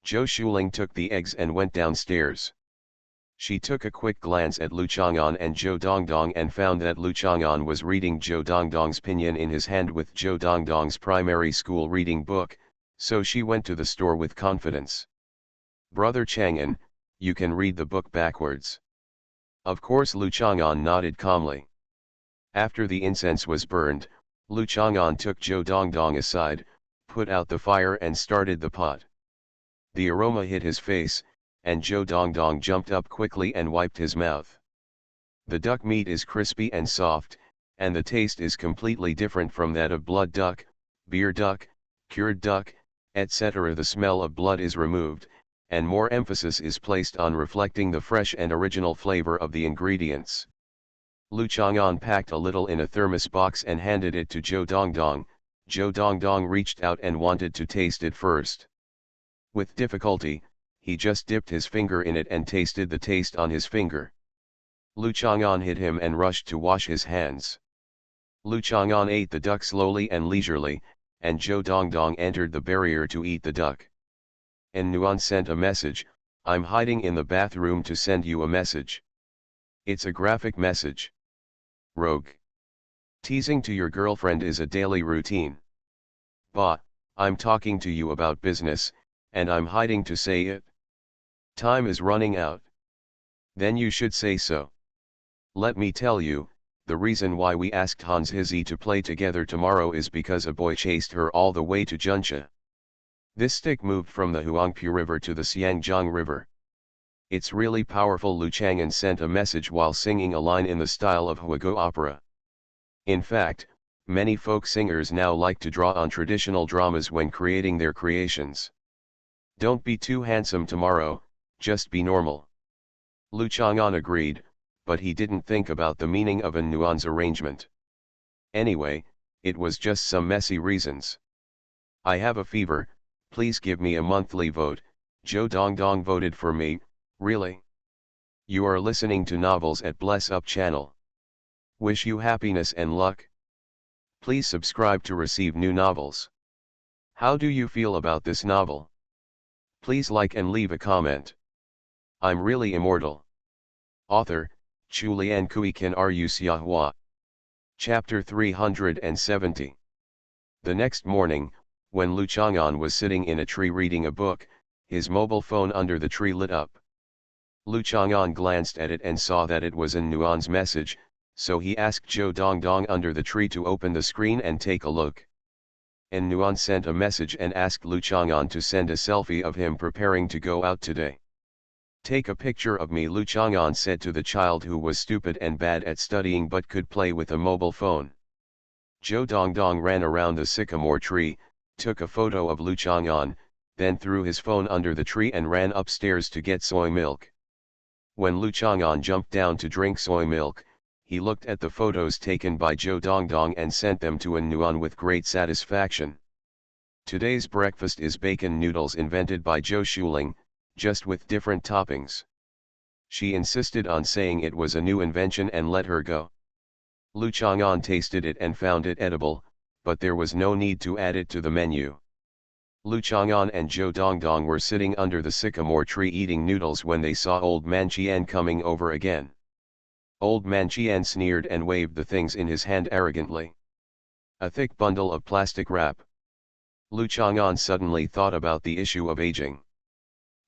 Zhou Shuling took the eggs and went downstairs. She took a quick glance at Lu Chang'an and Zhou Dongdong and found that Lu Chang'an was reading Zhou Dongdong's pinyin in his hand with Zhou Dongdong's primary school reading book, so she went to the store with confidence. Brother Chang'an, you can read the book backwards. Of course. Lu Chang'an nodded calmly. After the incense was burned, Lu Chang'an took Zhou Dongdong aside, put out the fire and started the pot. The aroma hit his face, and Zhou Dongdong jumped up quickly and wiped his mouth. The duck meat is crispy and soft, and the taste is completely different from that of blood duck, beer duck, cured duck, etc. The smell of blood is removed, and more emphasis is placed on reflecting the fresh and original flavor of the ingredients. Lu Chang'an packed a little in a thermos box and handed it to Zhou Dongdong. Zhou Dongdong reached out and wanted to taste it first. With difficulty, he just dipped his finger in it and tasted the taste on his finger. Lu Chang'an hit him and rushed to wash his hands. Lu Chang'an ate the duck slowly and leisurely, and Zhou Dongdong entered the barrier to eat the duck. And Nuan sent a message, "I'm hiding in the bathroom to send you a message." It's a graphic message. Rogue. Teasing to your girlfriend is a daily routine. Bah, I'm talking to you about business, and I'm hiding to say it. Time is running out. Then you should say so. Let me tell you, the reason why we asked Hans Hizzy to play together tomorrow is because a boy chased her all the way to Junsha. This stick moved from the Huangpu River to the Xiangjiang River. It's really powerful. Lu Chang'an sent a message while singing a line in the style of Huago opera. In fact, many folk singers now like to draw on traditional dramas when creating their creations. Don't be too handsome tomorrow, just be normal. Lu Chang'an agreed, but he didn't think about the meaning of Nuan's arrangement. Anyway, it was just some messy reasons. I have a fever, please give me a monthly vote. Zhou Dongdong voted for me. Really? You are listening to Novels at Bless Up channel. Wish you happiness and luck. Please subscribe to receive new novels. How do you feel about this novel? Please like and leave a comment. I'm really immortal. Author, Chu Lian Kui Kan Ru Xiahua. Chapter 370. The next morning, when Lu Chang'an was sitting in a tree reading a book, his mobile phone under the tree lit up. Lu Chang'an glanced at it and saw that it was Nuan's message, so he asked Zhou Dongdong under the tree to open the screen and take a look. Nuan sent a message and asked Lu Chang'an to send a selfie of him preparing to go out today. Take a picture of me, Lu Chang'an said to the child who was stupid and bad at studying but could play with a mobile phone. Zhou Dongdong ran around the sycamore tree, took a photo of Lu Chang'an, then threw his phone under the tree and ran upstairs to get soy milk. When Lu Chang'an jumped down to drink soy milk, he looked at the photos taken by Zhou Dongdong and sent them to Nuan with great satisfaction. Today's breakfast is bacon noodles invented by Zhou Shuling, just with different toppings. She insisted on saying it was a new invention and let her go. Lu Chang'an tasted it and found it edible, but there was no need to add it to the menu. Lu Chang'an and Zhou Dongdong were sitting under the sycamore tree eating noodles when they saw Old Man Qian coming over again. Old Man Qian sneered and waved the things in his hand arrogantly. A thick bundle of plastic wrap. Lu Chang'an suddenly thought about the issue of aging.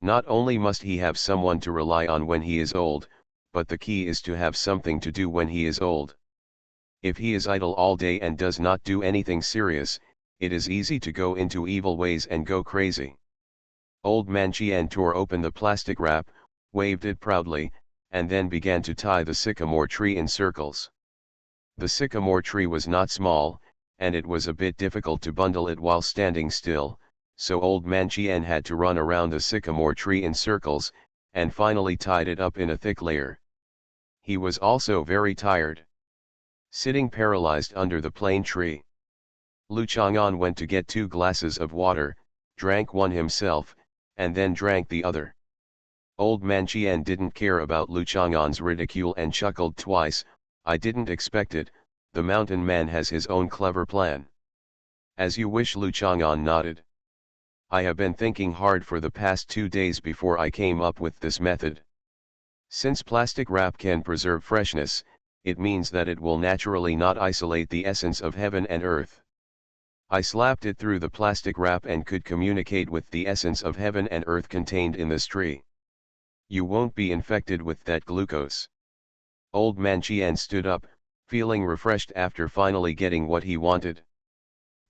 Not only must he have someone to rely on when he is old, but the key is to have something to do when he is old. If he is idle all day and does not do anything serious, it is easy to go into evil ways and go crazy. Old Man Qian tore open the plastic wrap, waved it proudly, and then began to tie the sycamore tree in circles. The sycamore tree was not small, and it was a bit difficult to bundle it while standing still, so Old Man Qian had to run around the sycamore tree in circles, and finally tied it up in a thick layer. He was also very tired. Sitting paralyzed under the plane tree, Lu Chang'an went to get 2 glasses of water, drank one himself, and then drank the other. Old Man Qian didn't care about Lu Chang'an's ridicule and chuckled twice. I didn't expect it, the mountain man has his own clever plan. As you wish, Lu Chang'an nodded. I have been thinking hard for the past 2 days before I came up with this method. Since plastic wrap can preserve freshness, it means that it will naturally not isolate the essence of heaven and earth. I slapped it through the plastic wrap and could communicate with the essence of heaven and earth contained in this tree. You won't be infected with that glucose. Old Man Qian stood up, feeling refreshed after finally getting what he wanted.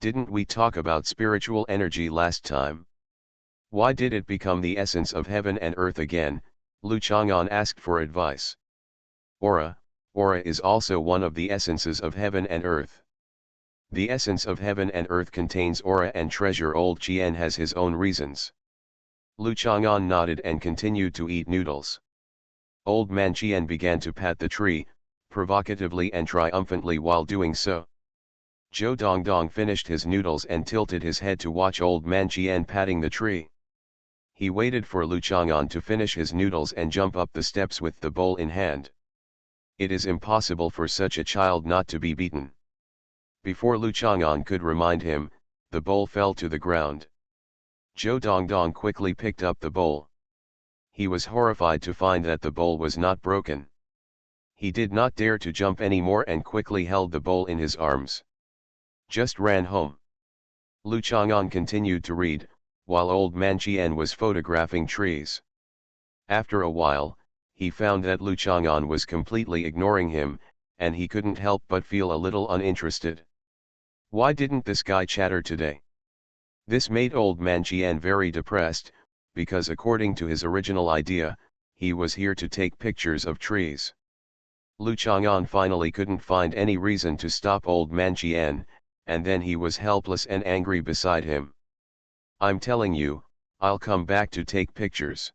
Didn't we talk about spiritual energy last time? Why did it become the essence of heaven and earth again? Lu Chang'an asked for advice. Aura is also one of the essences of heaven and earth. The essence of heaven and earth contains aura and treasure. Old Qian has his own reasons. Lu Chang'an nodded and continued to eat noodles. Old Man Qian began to pat the tree, provocatively and triumphantly while doing so. Zhou Dongdong finished his noodles and tilted his head to watch Old Man Qian patting the tree. He waited for Lu Chang'an to finish his noodles and jump up the steps with the bowl in hand. It is impossible for such a child not to be beaten. Before Lu Chang'an could remind him, the bowl fell to the ground. Zhou Dongdong quickly picked up the bowl. He was horrified to find that the bowl was not broken. He did not dare to jump anymore and quickly held the bowl in his arms. Just ran home. Lu Chang'an continued to read, while old man Qian was photographing trees. After a while, he found that Lu Chang'an was completely ignoring him, and he couldn't help but feel a little uninterested. Why didn't this guy chatter today? This made old man Qian very depressed, because according to his original idea, he was here to take pictures of trees. Lu Chang'an finally couldn't find any reason to stop old man Qian, and then he was helpless and angry beside him. I'm telling you, I'll come back to take pictures.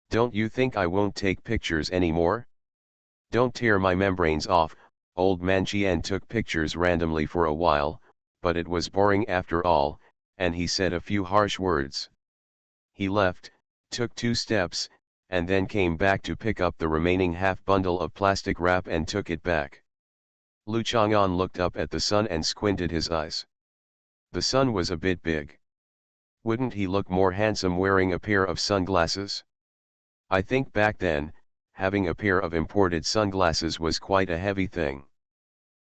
Don't you think I won't take pictures anymore? Don't tear my membranes off. Old man Qian took pictures randomly for a while, but it was boring after all, and he said a few harsh words. He left, took 2 steps, and then came back to pick up the remaining half bundle of plastic wrap and took it back. Lu Chang'an looked up at the sun and squinted his eyes. The sun was a bit big. Wouldn't he look more handsome wearing a pair of sunglasses? I think back then, having a pair of imported sunglasses was quite a heavy thing.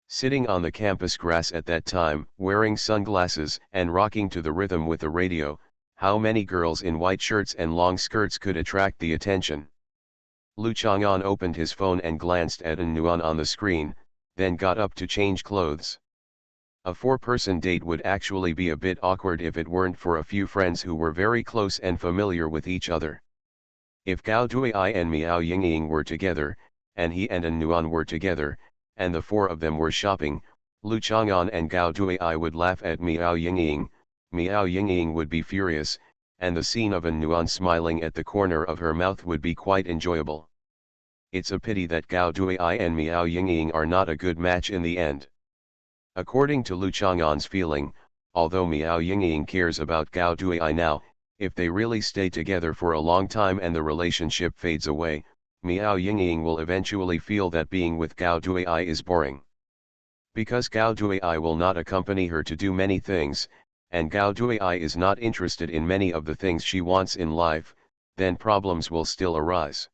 Sitting on the campus grass at that time, wearing sunglasses and rocking to the rhythm with the radio, how many girls in white shirts and long skirts could attract the attention? Lu Chang'an opened his phone and glanced at an nuan on the screen, then got up to change clothes. A 4-person date would actually be a bit awkward if it weren't for a few friends who were very close and familiar with each other. If Gao Duai and Miao Yingying were together, and he and an nuan were together, and the 4 of them were shopping, Lu Chang'an and Gao Duai would laugh at Miao Yingying, Miao Yingying would be furious, and the scene of an nuan smiling at the corner of her mouth would be quite enjoyable. It's a pity that Gao Duai and Miao Yingying are not a good match in the end. According to Lu Chang'an's feeling, although Miao Yingying cares about Gao Duai now, if they really stay together for a long time and the relationship fades away, Miao Yingying will eventually feel that being with Gao Duai is boring. Because Gao Duai will not accompany her to do many things, and Gao Duai is not interested in many of the things she wants in life, then problems will still arise.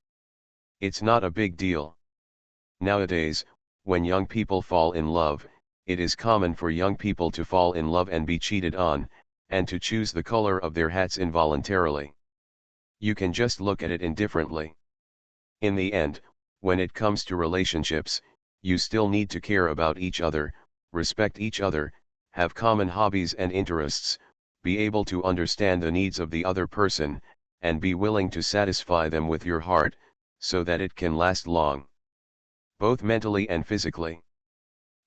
It's not a big deal. Nowadays, when young people fall in love, it is common for young people to fall in love and be cheated on, and to choose the color of their hats involuntarily. You can just look at it indifferently. In the end, when it comes to relationships, you still need to care about each other, respect each other, have common hobbies and interests, be able to understand the needs of the other person, and be willing to satisfy them with your heart, so that it can last long. Both mentally and physically.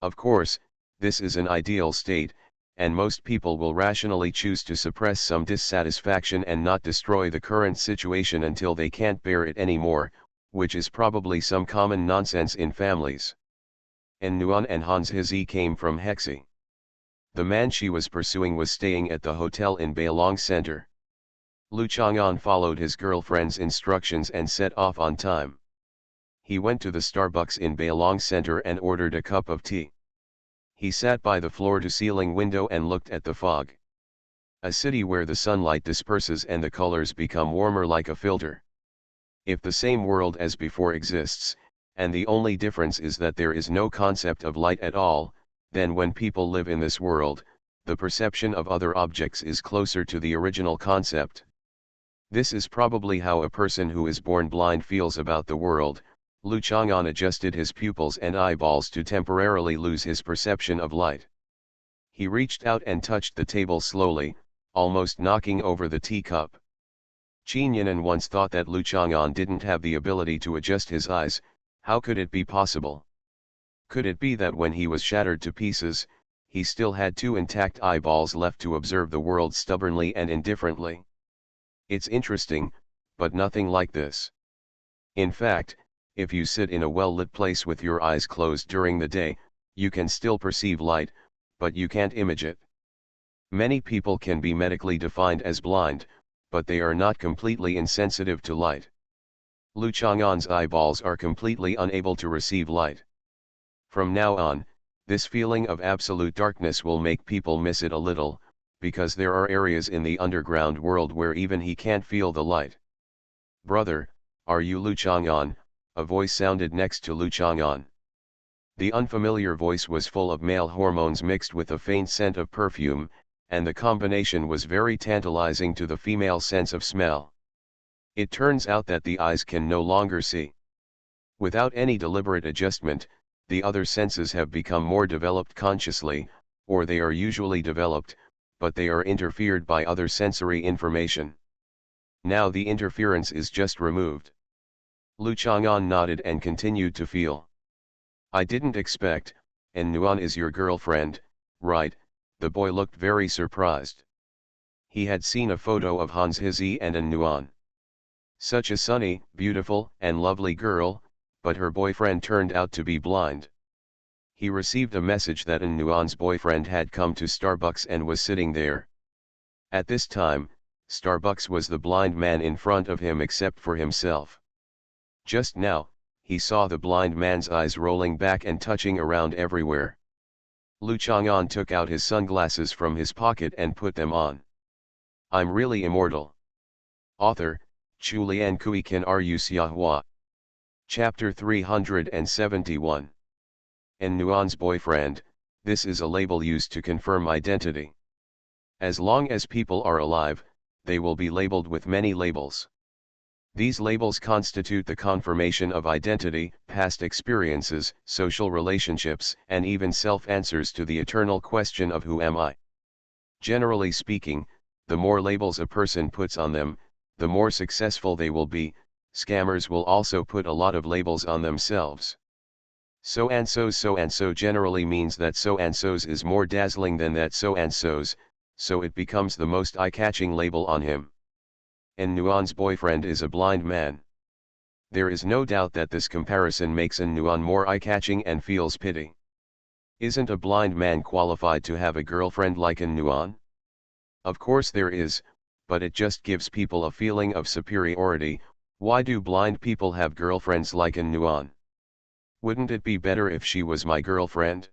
Of course, this is an ideal state, and most people will rationally choose to suppress some dissatisfaction and not destroy the current situation until they can't bear it anymore, which is probably some common nonsense in families. En Nuan and Hans Hizi came from Hexi. The man she was pursuing was staying at the hotel in Bailong Center. Lu Chang'an followed his girlfriend's instructions and set off on time. He went to the Starbucks in Bailong Center and ordered a cup of tea. He sat by the floor-to-ceiling window and looked at the fog. A city where the sunlight disperses and the colors become warmer like a filter. If the same world as before exists, and the only difference is that there is no concept of light at all, then when people live in this world, the perception of other objects is closer to the original concept. This is probably how a person who is born blind feels about the world. Lu Chang'an adjusted his pupils and eyeballs to temporarily lose his perception of light. He reached out and touched the table slowly, almost knocking over the teacup. Qin Yinan once thought that Lu Chang'an didn't have the ability to adjust his eyes. How could it be possible? Could it be that when he was shattered to pieces, he still had 2 intact eyeballs left to observe the world stubbornly and indifferently? It's interesting, but nothing like this. In fact, if you sit in a well-lit place with your eyes closed during the day, you can still perceive light, but you can't image it. Many people can be medically defined as blind, but they are not completely insensitive to light. Lu Chang'an's eyeballs are completely unable to receive light. From now on, this feeling of absolute darkness will make people miss it a little, because there are areas in the underground world where even he can't feel the light. "Brother, are you Lu Chang'an?" a voice sounded next to Lu Chang'an. The unfamiliar voice was full of male hormones mixed with a faint scent of perfume, and the combination was very tantalizing to the female sense of smell. It turns out that the eyes can no longer see. Without any deliberate adjustment, the other senses have become more developed consciously, or they are usually developed, but they are interfered by other sensory information. Now the interference is just removed. Lu Chang'an nodded and continued to feel. "I didn't expect, and Nuan is your girlfriend, right?" The boy looked very surprised. He had seen a photo of Hans Hizi and An Nuan. Such a sunny, beautiful, and lovely girl, but her boyfriend turned out to be blind. He received a message that An Nuan's boyfriend had come to Starbucks and was sitting there. At this time, Starbucks was the blind man in front of him except for himself. Just now, he saw the blind man's eyes rolling back and touching around everywhere. Lu Chang'an took out his sunglasses from his pocket and put them on. "I'm really immortal." Author, Chu Lian Kui Kan Ru Xiahua. Chapter 371. An Nuan's boyfriend, this is a label used to confirm identity. As long as people are alive, they will be labeled with many labels. These labels constitute the confirmation of identity, past experiences, social relationships, and even self-answers to the eternal question of who am I? Generally speaking, the more labels a person puts on them, the more successful they will be. Scammers will also put a lot of labels on themselves. So-and-so generally means that so-and-so's is more dazzling than that so-and-so's, so it becomes the most eye-catching label on him. An Nuan's boyfriend is a blind man. There is no doubt that this comparison makes An Nuan more eye-catching and feels pity. Isn't a blind man qualified to have a girlfriend like An Nuan? Of course there is, but it just gives people a feeling of superiority. Why do blind people have girlfriends like An Nuan? Wouldn't it be better if she was my girlfriend?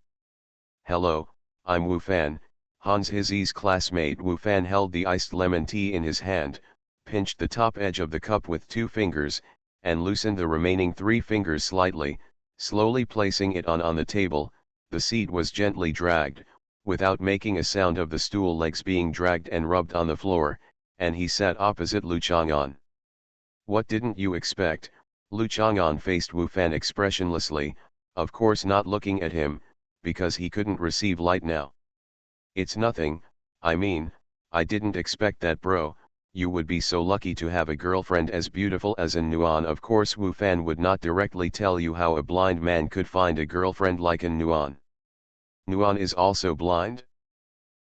"Hello, I'm Wu Fan." Hans Hizi's classmate Wu Fan held the iced lemon tea in his hand, pinched the top edge of the cup with 2 fingers, and loosened the remaining 3 fingers slightly, slowly placing it on the table. The seat was gently dragged, without making a sound of the stool legs being dragged and rubbed on the floor, and he sat opposite Lu Chang'an. "What didn't you expect?" Lu Chang'an faced Wu Fan expressionlessly, of course not looking at him, because he couldn't receive light now. "It's nothing, I mean, I didn't expect that, bro. You would be so lucky to have a girlfriend as beautiful as An Nuan." Of course Wu Fan would not directly tell you how a blind man could find a girlfriend like An Nuan. Nuan is also blind?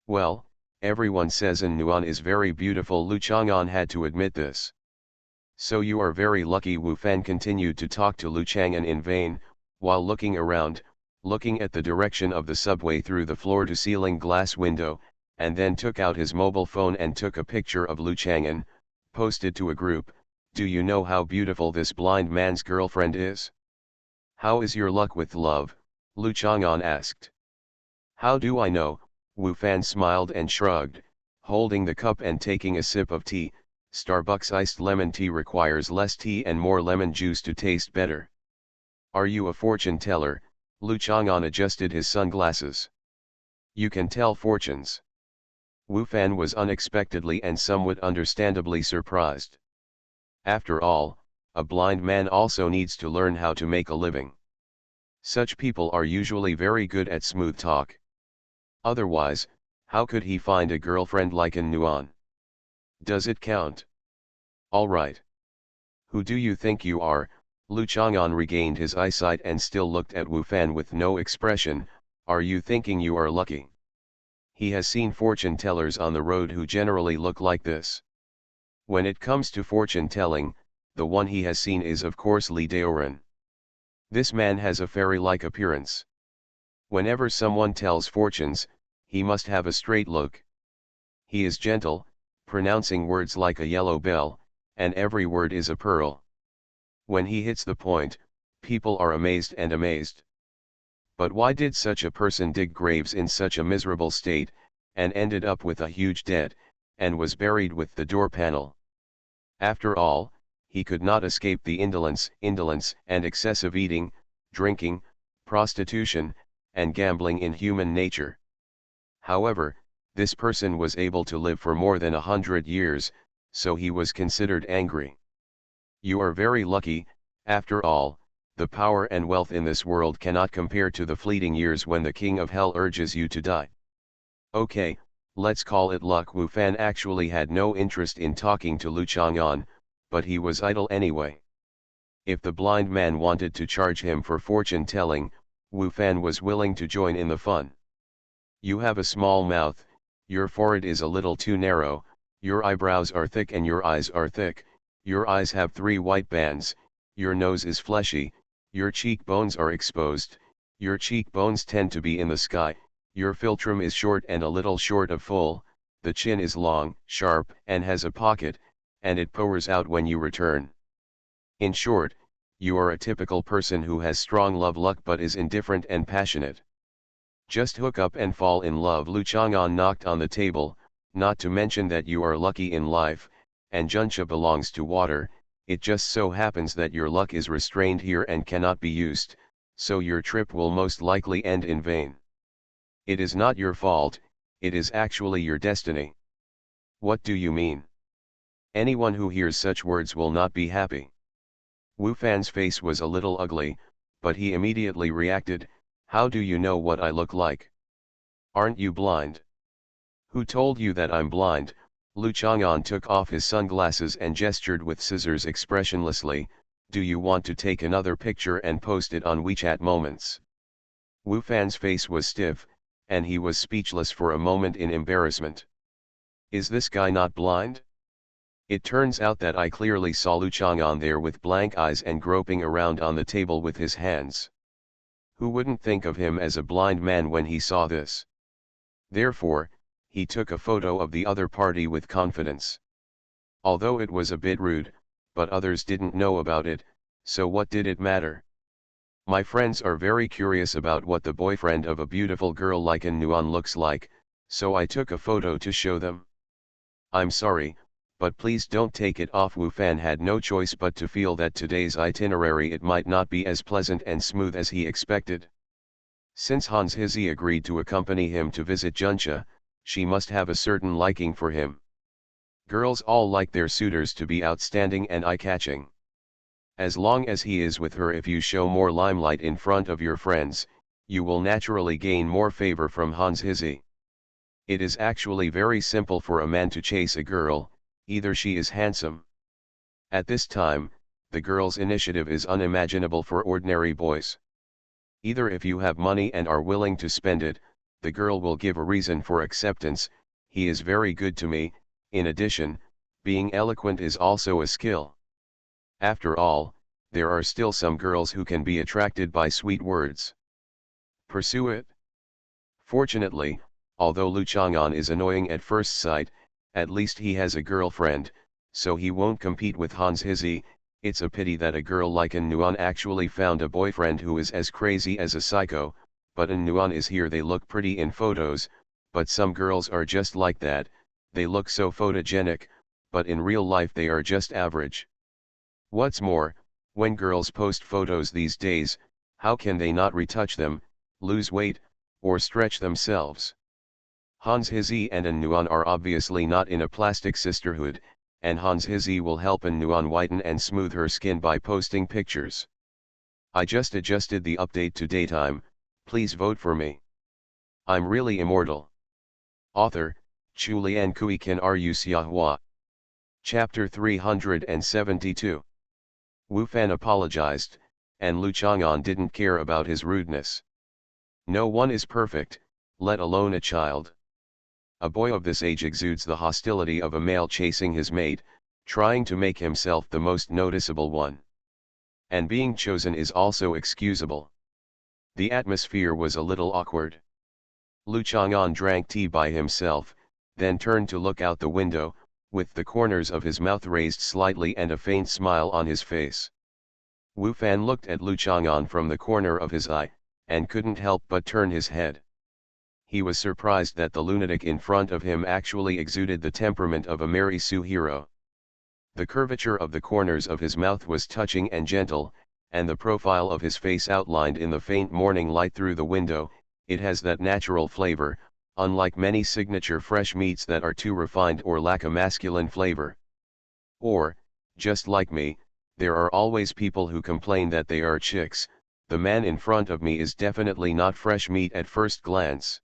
Well, everyone says An Nuan is very beautiful. Lu Chang'an had to admit this. "So you are very lucky." Wu Fan continued to talk to Lu Chang'an in vain, while looking around, looking at the direction of the subway through the floor-to-ceiling glass window, and then took out his mobile phone and took a picture of Lu Chang'an, posted to a group. "Do you know how beautiful this blind man's girlfriend is?" "How is your luck with love?" Lu Chang'an asked. "How do I know?" Wu Fan smiled and shrugged, holding the cup and taking a sip of tea. "Starbucks iced lemon tea requires less tea and more lemon juice to taste better." "Are you a fortune teller?" Lu Chang'an adjusted his sunglasses. "You can tell fortunes?" Wu Fan was unexpectedly and somewhat understandably surprised. After all, a blind man also needs to learn how to make a living. Such people are usually very good at smooth talk. Otherwise, how could he find a girlfriend like An Nuan? Does it count? All right. "Who do you think you are?" Lu Chang'an regained his eyesight and still looked at Wu Fan with no expression. "Are you thinking you are lucky?" He has seen fortune tellers on the road who generally look like this. When it comes to fortune telling, the one he has seen is of course Li Daoran. This man has a fairy-like appearance. Whenever someone tells fortunes, he must have a straight look. He is gentle, pronouncing words like a yellow bell, and every word is a pearl. When he hits the point, people are amazed and amazed. But why did such a person dig graves in such a miserable state, and ended up with a huge debt, and was buried with the door panel. After all, he could not escape the indolence and excessive eating, drinking, prostitution, and gambling in human nature. However, this person was able to live for more than 100 years, so he was considered angry. You are very lucky, after all, the power and wealth in this world cannot compare to the fleeting years when the king of hell urges you to die. Okay, let's call it luck. Wu Fan actually had no interest in talking to Lu Chang'an, but he was idle anyway. If the blind man wanted to charge him for fortune telling, Wu Fan was willing to join in the fun. You have a small mouth, your forehead is a little too narrow, your eyebrows are thick and your eyes are thick, your eyes have 3 white bands, your nose is fleshy, your cheekbones are exposed, your cheekbones tend to be in the sky, your philtrum is short and a little short of full, the chin is long, sharp, and has a pocket, and it pours out when you return. In short, you are a typical person who has strong love luck but is indifferent and passionate. Just hook up and fall in love. Lu Chang'an knocked on the table, not to mention that you are lucky in life, and Juncha belongs to water. It just so happens that your luck is restrained here and cannot be used, so your trip will most likely end in vain. It is not your fault, it is actually your destiny. What do you mean? Anyone who hears such words will not be happy. Wu Fan's face was a little ugly, but he immediately reacted, how do you know what I look like? Aren't you blind? Who told you that I'm blind? Lu Chang'an took off his sunglasses and gestured with scissors expressionlessly, do you want to take another picture and post it on WeChat Moments? Wu Fan's face was stiff, and he was speechless for a moment in embarrassment. Is this guy not blind? It turns out that I clearly saw Lu Chang'an there with blank eyes and groping around on the table with his hands. Who wouldn't think of him as a blind man when he saw this? Therefore, he took a photo of the other party with confidence. Although it was a bit rude, but others didn't know about it, so what did it matter? My friends are very curious about what the boyfriend of a beautiful girl like An Nuan looks like, so I took a photo to show them. I'm sorry, but please don't take it off. Wu Fan had no choice but to feel that today's itinerary it might not be as pleasant and smooth as he expected. Since Hans Hizzy agreed to accompany him to visit Juncha, she must have a certain liking for him. Girls all like their suitors to be outstanding and eye-catching. As long as he is with her, if you show more limelight in front of your friends, you will naturally gain more favor from Hans Hizzy. It is actually very simple for a man to chase a girl, either she is handsome. At this time, the girl's initiative is unimaginable for ordinary boys. Either if you have money and are willing to spend it, the girl will give a reason for acceptance, he is very good to me. In addition, being eloquent is also a skill. After all, there are still some girls who can be attracted by sweet words. Pursue it. Fortunately, although Lu Chang'an is annoying at first sight, at least he has a girlfriend, so he won't compete with Hans Hizzy. It's a pity that a girl like An Nuan actually found a boyfriend who is as crazy as a psycho, but An Nuan is here. They look pretty in photos, but some girls are just like that, they look so photogenic, but in real life they are just average. What's more, when girls post photos these days, how can they not retouch them, lose weight, or stretch themselves? Hans Hizzy and An Nuan are obviously not in a plastic sisterhood, and Hans Hizzy will help An Nuan whiten and smooth her skin by posting pictures. I just adjusted the update to daytime, please vote for me. I'm really immortal. Author, Chu Lian Kui Kan Ru Xiahua. Chapter 372. Wu Fan apologized, and Lu Chang'an didn't care about his rudeness. No one is perfect, let alone a child. A boy of this age exudes the hostility of a male chasing his mate, trying to make himself the most noticeable one. And being chosen is also excusable. The atmosphere was a little awkward. Lu Chang'an drank tea by himself, then turned to look out the window, with the corners of his mouth raised slightly and a faint smile on his face. Wu Fan looked at Lu Chang'an from the corner of his eye, and couldn't help but turn his head. he was surprised that the lunatic in front of him actually exuded the temperament of a Mary Sue hero. The curvature of the corners of his mouth was touching and gentle, and the profile of his face outlined in the faint morning light through the window, it has that natural flavor, unlike many signature fresh meats that are too refined or lack a masculine flavor. Or, just like me, there are always people who complain that they are chicks. The man in front of me is definitely not fresh meat at first glance.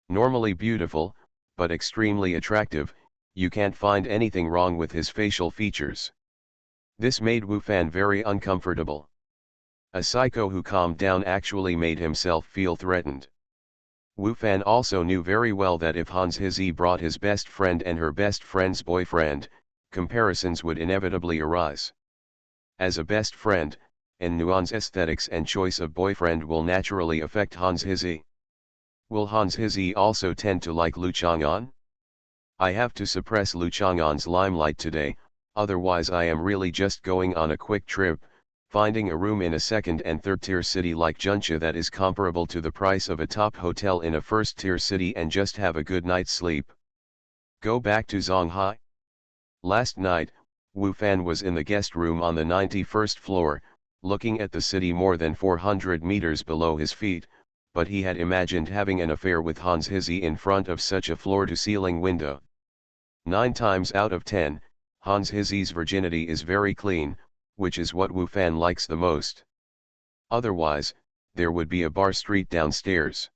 Normally beautiful, but extremely attractive, you can't find anything wrong with his facial features. This made Wu Fan very uncomfortable. A psycho who calmed down actually made himself feel threatened. Wu Fan also knew very well that if Hans Hizhi brought his best friend and her best friend's boyfriend, comparisons would inevitably arise. As a best friend, En Nuan's aesthetics and choice of boyfriend will naturally affect Hans Hizhi. Will Hans Hizhi also tend to like Lu Chang'an? I have to suppress Lu Chang'an's limelight today, otherwise I am really just going on a quick trip, finding a room in a second and third tier city like Juncha that is comparable to the price of a top hotel in a first tier city and just have a good night's sleep. Go back to Zhonghai. Last night, Wu Fan was in the guest room on the 91st floor, looking at the city more than 400 meters below his feet, but he had imagined having an affair with Hans Hizhi in front of such a floor-to-ceiling window. 9 times out of 10, Hans Hizhi's virginity is very clean, which is what Wu Fan likes the most. Otherwise, there would be a bar street downstairs.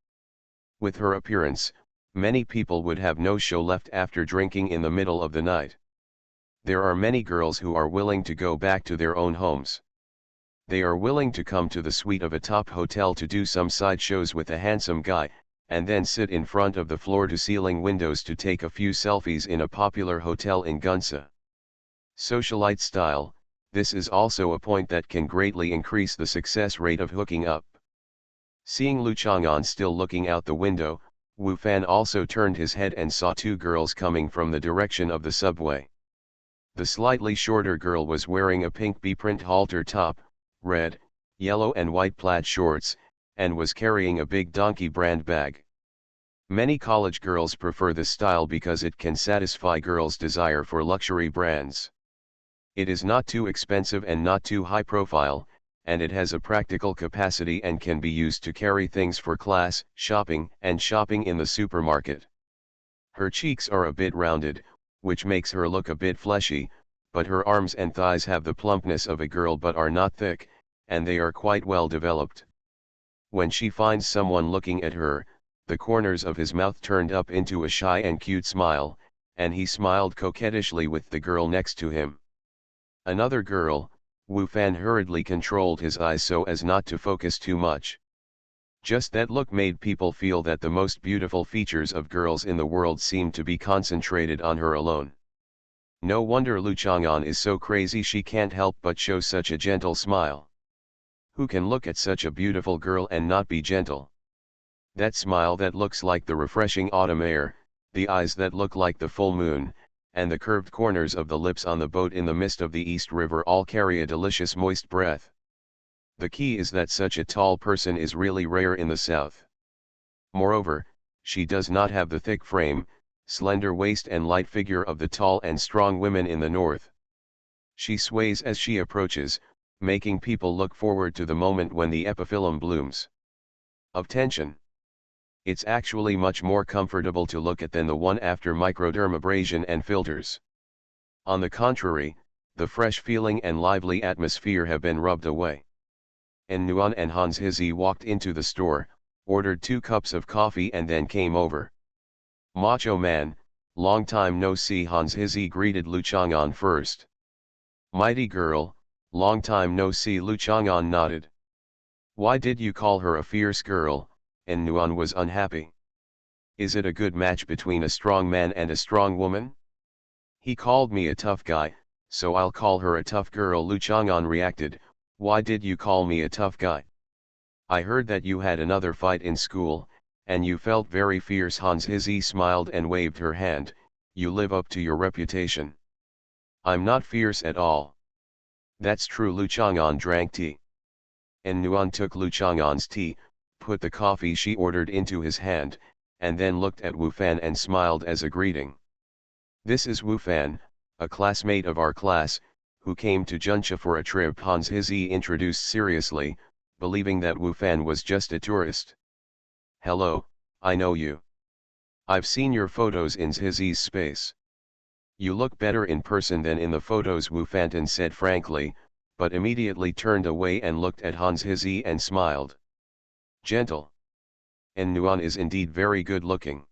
With her appearance, many people would have no show left after drinking in the middle of the night. There are many girls who are willing to go back to their own homes. They are willing to come to the suite of a top hotel to do some side shows with a handsome guy, and then sit in front of the floor-to-ceiling windows to take a few selfies in a popular hotel in Gunsa. Socialite style, this is also a point that can greatly increase the success rate of hooking up. Seeing Lu Chang'an still looking out the window, Wu Fan also turned his head and saw 2 girls coming from the direction of the subway. The slightly shorter girl was wearing a pink B-print halter top, red, yellow and white plaid shorts, and was carrying a big donkey brand bag. Many college girls prefer this style because it can satisfy girls' desire for luxury brands. It is not too expensive and not too high profile, and it has a practical capacity and can be used to carry things for class, shopping, and shopping in the supermarket. Her cheeks are a bit rounded, which makes her look a bit fleshy, but her arms and thighs have the plumpness of a girl but are not thick, and they are quite well developed. When she finds someone looking at her, the corners of his mouth turned up into a shy and cute smile, and he smiled coquettishly with the girl next to him. Another girl, Wu Fan hurriedly controlled his eyes so as not to focus too much. Just that look made people feel that the most beautiful features of girls in the world seemed to be concentrated on her alone. No wonder Lu Chang'an is so crazy she can't help but show such a gentle smile. Who can look at such a beautiful girl and not be gentle? That smile that looks like the refreshing autumn air, the eyes that look like the full moon, and the curved corners of the lips on the boat in the mist of the East River all carry a delicious moist breath. The key is that such a tall person is really rare in the South. Moreover, she does not have the thick frame, slender waist and light figure of the tall and strong women in the North. She sways as she approaches, making people look forward to the moment when the epiphyllum blooms. Of tension. It's actually much more comfortable to look at than the one after microdermabrasion and filters. On the contrary, the fresh feeling and lively atmosphere have been rubbed away. En Nuan and Hans Hizhi walked into the store, ordered 2 cups of coffee and then came over. Macho man, long time no see, Hans Hizhi greeted Lu Chang'an first. Mighty girl, long time no see, Lu Chang'an nodded. Why did you call her a fierce girl? En Nuan was unhappy. Is it a good match between a strong man and a strong woman? He called me a tough guy, so I'll call her a tough girl, Lu Chang'an reacted. Why did you call me a tough guy? I heard that you had another fight in school, and you felt very fierce. Hans Hizhi smiled and waved her hand. You live up to your reputation. I'm not fierce at all. That's true. Lu Chang'an drank tea. En Nuan took Lu Chang'an's tea, put the coffee she ordered into his hand, and then looked at Wu Fan and smiled as a greeting. "This is Wu Fan, a classmate of our class, who came to Juncha for a trip," Hans Hizzy introduced seriously, believing that Wu Fan was just a tourist. "Hello, I know you. I've seen your photos in Hizzy's space. You look better in person than in the photos," Wu Fanton said frankly, but immediately turned away and looked at Hans Hizzy and smiled. "Gentle. And Nuan is indeed very good looking.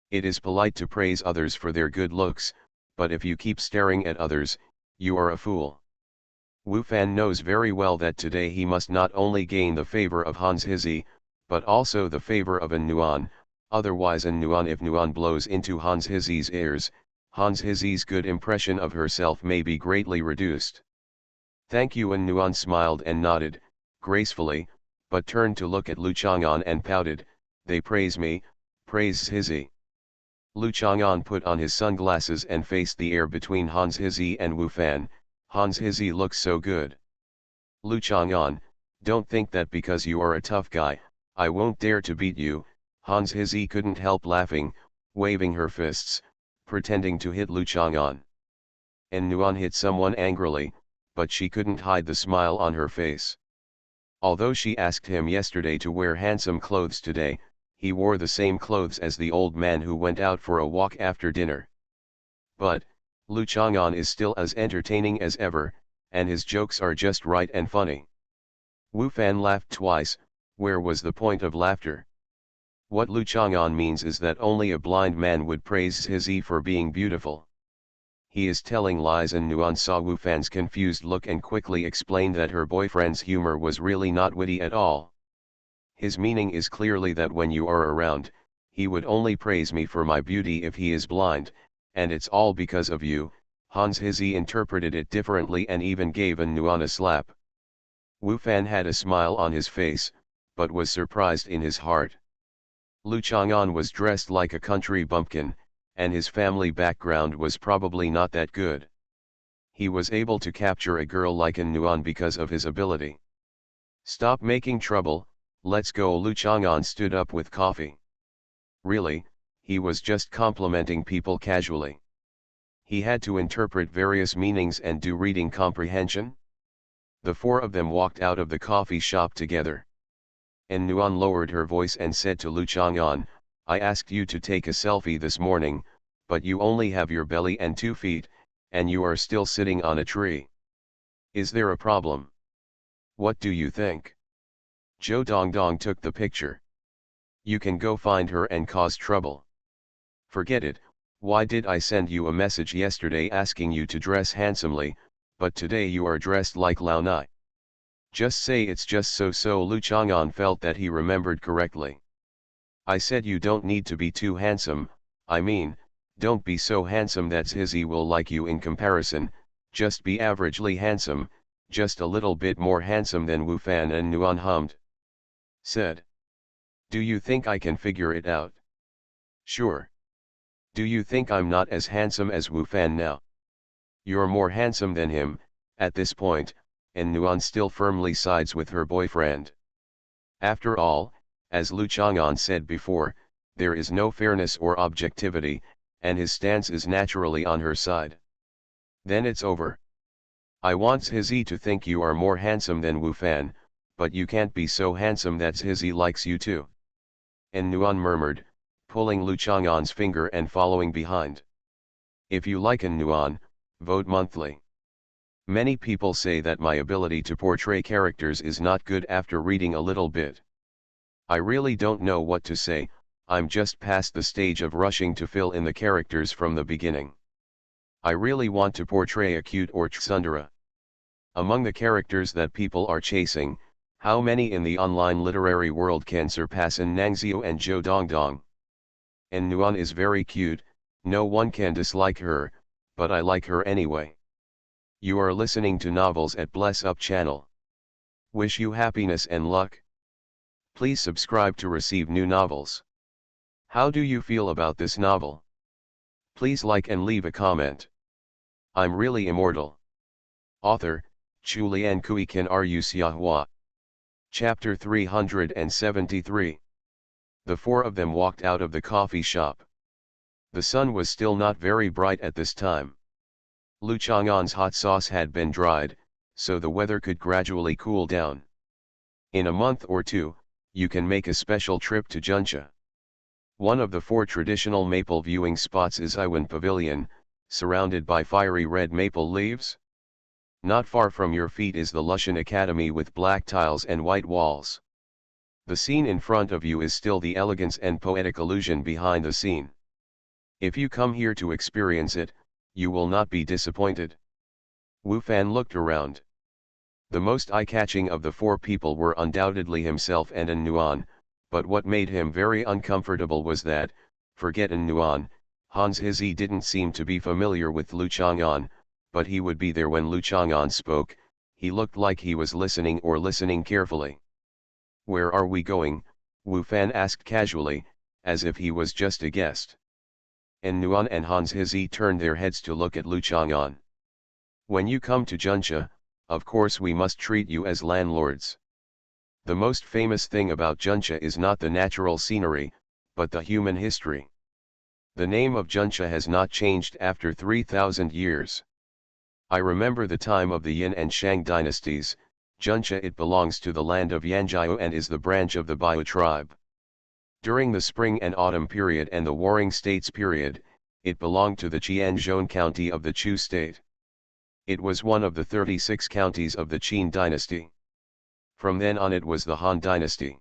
It is polite to praise others for their good looks, but if you keep staring at others, you are a fool." Wu Fan knows very well that today he must not only gain the favor of Hans Hizzy, but also the favor of An Nuan, otherwise if Nuan blows into Hans Hizzy's ears, Hans Hizzy's good impression of herself may be greatly reduced. "Thank you." An Nuan smiled and nodded, gracefully, but turned to look at Lu Chang'an and pouted, "They praise me," praised Hizzy. Lu Chang'an put on his sunglasses and faced the air between Hans Hizzy and Wu Fan. "Hans Hizzy looks so good." "Lu Chang'an, don't think that because you are a tough guy, I won't dare to beat you." Hans Hizzy couldn't help laughing, waving her fists, pretending to hit Lu Chang'an. And Nuan hit someone angrily, but she couldn't hide the smile on her face. Although she asked him yesterday to wear handsome clothes today, he wore the same clothes as the old man who went out for a walk after dinner. But, Lu Chang'an is still as entertaining as ever, and his jokes are just right and funny. Wu Fan laughed twice. Where was the point of laughter? What Lu Chang'an means is that only a blind man would praise Hizzy for being beautiful. He is telling lies. And Nuan saw Wu Fan's confused look and quickly explained that her boyfriend's humor was really not witty at all. "His meaning is clearly that when you are around, he would only praise me for my beauty if he is blind, and it's all because of you." Hans Hizzy interpreted it differently and even gave An Nuan a slap. Wu Fan had a smile on his face, but was surprised in his heart. Lu Chang'an was dressed like a country bumpkin, and his family background was probably not that good. He was able to capture a girl like An Nuan because of his ability. "Stop making trouble, let's go." Lu Chang'an stood up with coffee. Really, he was just complimenting people casually. He had to interpret various meanings and do reading comprehension. The four of them walked out of the coffee shop together. And Nuan lowered her voice and said to Lu Chang'an, "I asked you to take a selfie this morning, but you only have your belly and 2 feet, and you are still sitting on a tree. Is there a problem? What do you think?" Zhou Dongdong took the picture. "You can go find her and cause trouble." "Forget it. Why did I send you a message yesterday asking you to dress handsomely, but today you are dressed like Lao Nai? Just say it's just so." Lu Chang'an felt that he remembered correctly. "I said you don't need to be too handsome. I mean, don't be so handsome that Hizzy will like you in comparison, just be averagely handsome, just a little bit more handsome than Wu Fan." And Nuan hummed. Said. "Do you think I can figure it out?" "Sure. Do you think I'm not as handsome as Wu Fan now?" "You're more handsome than him." At this point, and Nuan still firmly sides with her boyfriend. After all, as Lu Chang'an said before, there is no fairness or objectivity, and his stance is naturally on her side. "Then it's over. I want Hizzy to think you are more handsome than Wu Fan, but you can't be so handsome that Hizzy likes you too." And Nuan murmured, pulling Lu Chang'an's finger and following behind. "If you like An Nuan, vote monthly. Many people say that my ability to portray characters is not good after reading a little bit. I really don't know what to say. I'm just past the stage of rushing to fill in the characters from the beginning. I really want to portray a cute or tsundere. Among the characters that people are chasing, how many in the online literary world can surpass An Nangxiu and Zhou Dongdong? And Nuan is very cute, no one can dislike her, but I like her anyway." You are listening to Novels at Bless Up channel. Wish you happiness and luck. Please subscribe to receive new novels. How do you feel about this novel? Please like and leave a comment. I'm really immortal. Author, Chu Lian Kui Kan Ru Xiahua. Chapter 373. The four of them walked out of the coffee shop. The sun was still not very bright at this time. Lu Chang'an's hot sauce had been dried, so the weather could gradually cool down. In a month or two, you can make a special trip to Juncha. One of the four traditional maple viewing spots is Iwan Pavilion, surrounded by fiery red maple leaves. Not far from your feet is the Lushan Academy with black tiles and white walls. The scene in front of you is still the elegance and poetic illusion behind the scene. If you come here to experience it, you will not be disappointed. Wu Fan looked around. The most eye-catching of the four people were undoubtedly himself and An Nuan, but what made him very uncomfortable was that, forget An Nuan, Hans Hizi didn't seem to be familiar with Lu Chang'an, but he would be there when Lu Chang'an spoke. He looked like he was listening or listening carefully. "Where are we going?" Wu Fan asked casually, as if he was just a guest. An Nuan and Hans Hizi turned their heads to look at Lu Chang'an. "When you come to Juncha, of course we must treat you as landlords. The most famous thing about Juncha is not the natural scenery, but the human history. The name of Juncha has not changed after 3,000 years. I remember the time of the Yin and Shang dynasties. Juncha, it belongs to the land of Yanjiao and is the branch of the Biao tribe. During the spring and autumn period and the Warring States period, it belonged to the Qianzhou county of the Chu state. It was one of the 36 counties of the Qin dynasty. From then on it was the Han dynasty.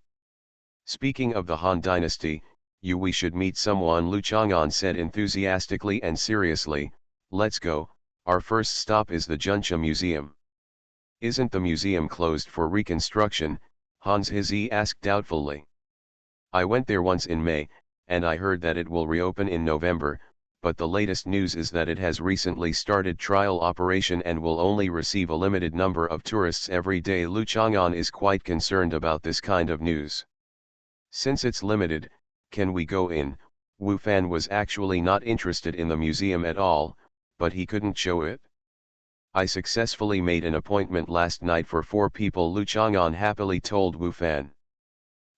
Speaking of the Han dynasty, we should meet someone," Lu Chang'an said enthusiastically and seriously. "Let's go, our first stop is the Juncha Museum." "Isn't the museum closed for reconstruction?" Hans Hizi asked doubtfully. "I went there once in May, and I heard that it will reopen in November, but the latest news is that it has recently started trial operation and will only receive a limited number of tourists every day." Lu Chang'an is quite concerned about this kind of news. "Since it's limited, can we go in?" Wu Fan was actually not interested in the museum at all, but he couldn't show it. "I successfully made an appointment last night for 4 people," Lu Chang'an happily told Wu Fan.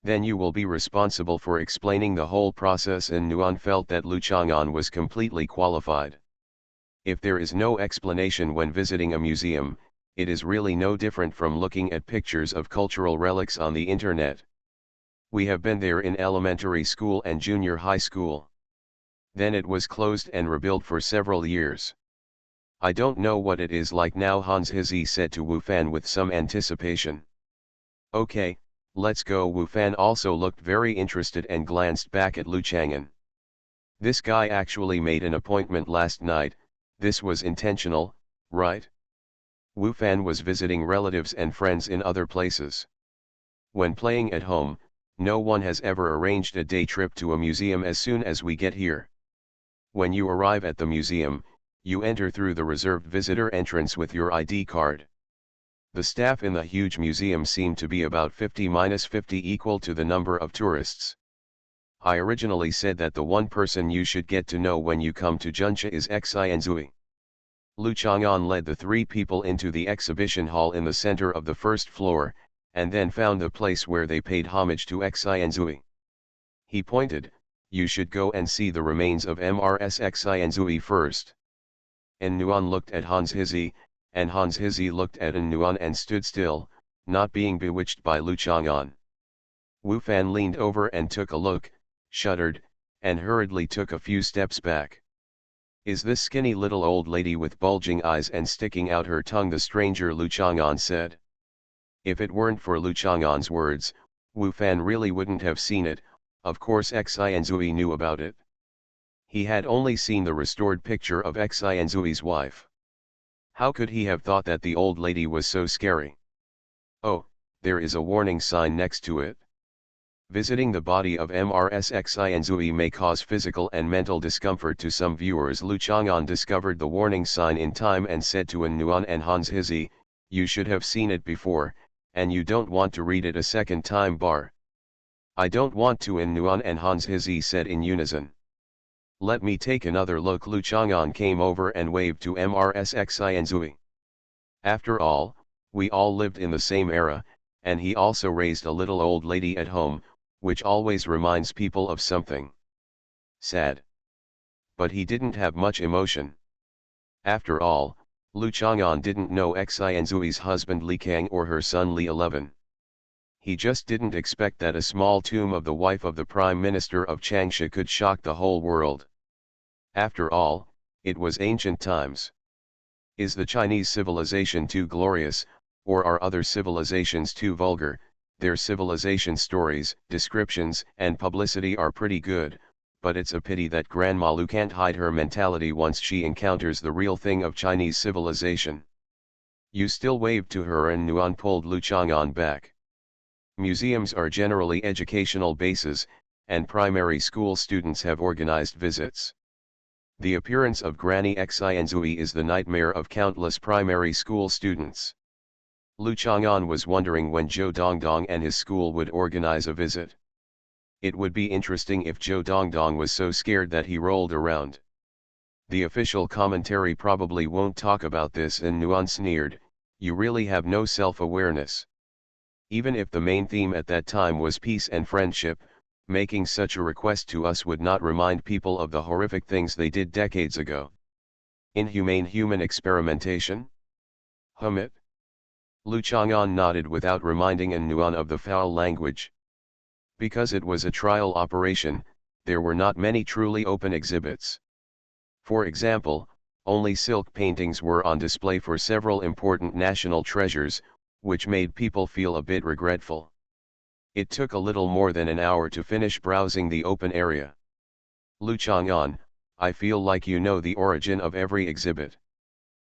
"Then you will be responsible for explaining the whole process," and Nuan felt that Lu Chang'an was completely qualified. If there is no explanation when visiting a museum, it is really no different from looking at pictures of cultural relics on the internet. We have been there in elementary school and junior high school. Then it was closed and rebuilt for several years. "I don't know what it is like now," Hans Hizi said to Wu Fan with some anticipation. "Okay, let's go." Wu Fan also looked very interested and glanced back at Lu Chang'an. "This guy actually made an appointment last night. This was intentional, right?" Wu Fan was visiting relatives and friends in other places. When playing at home, no one has ever arranged a day trip to a museum as soon as we get here. When you arrive at the museum, you enter through the reserved visitor entrance with your ID card. The staff in the huge museum seemed to be about 50-50 equal to the number of tourists. "I originally said that the one person you should get to know when you come to Juncha is Xianzui." Lu Chang'an led the 3 people into the exhibition hall in the center of the first floor, and then found the place where they paid homage to Xianzui. He pointed, "You should go and see the remains of Mrs. Xianzui first." An Nuan looked at Hans Hizi, and Hans Hizi looked at An Nuan and stood still, not being bewitched by Lu Chang'an. Wu Fan leaned over and took a look, shuddered, and hurriedly took a few steps back. "Is this skinny little old lady with bulging eyes and sticking out her tongue the stranger?" Lu Chang'an said. If it weren't for Lu Chang'an's words, Wu Fan really wouldn't have seen it. Of course Xianzui knew about it. He had only seen the restored picture of Xianzui's wife. How could he have thought that the old lady was so scary? Oh, there is a warning sign next to it. Visiting the body of Mrs. Xianzui may cause physical and mental discomfort to some viewers. Lu Chang'an discovered the warning sign in time and said to An Nuan and Hans Hizi, "You should have seen it before, and you don't want to read it a second time." "I don't want to," An Nuan and Hans Hizi said in unison. "Let me take another look." Lu Chang'an came over and waved to Mrs. Xianzui. After all, we all lived in the same era, and he also raised a little old lady at home. which always reminds people of something sad. But he didn't have much emotion. After all, Lu Chang'an didn't know Xianzui's husband Li Kang or her son Li 11. He just didn't expect that a small tomb of the wife of the Prime Minister of Changsha could shock the whole world. After all, it was ancient times. Is the Chinese civilization too glorious, or are other civilizations too vulgar? Their civilization stories, descriptions, and publicity are pretty good, but it's a pity that Grandma Lu can't hide her mentality once she encounters the real thing of Chinese civilization. You still waved to her, and Nuan pulled Lu Chang'an back. Museums are generally educational bases, and primary school students have organized visits. The appearance of Granny Xianzui is the nightmare of countless primary school students. Lu Chang'an was wondering when Zhou Dongdong and his school would organize a visit. It would be interesting if Zhou Dongdong was so scared that he rolled around. The official commentary probably won't talk about this, and Nuan sneered, "You really have no self-awareness." Even if the main theme at that time was peace and friendship, making such a request to us would not remind people of the horrific things they did decades ago. Inhumane human experimentation? It? Lu Chang'an nodded without reminding Nuan of the foul language. Because it was a trial operation, there were not many truly open exhibits. For example, only silk paintings were on display for several important national treasures, which made people feel a bit regretful. It took a little more than an hour to finish browsing the open area. Lu Chang'an, I feel like you know the origin of every exhibit.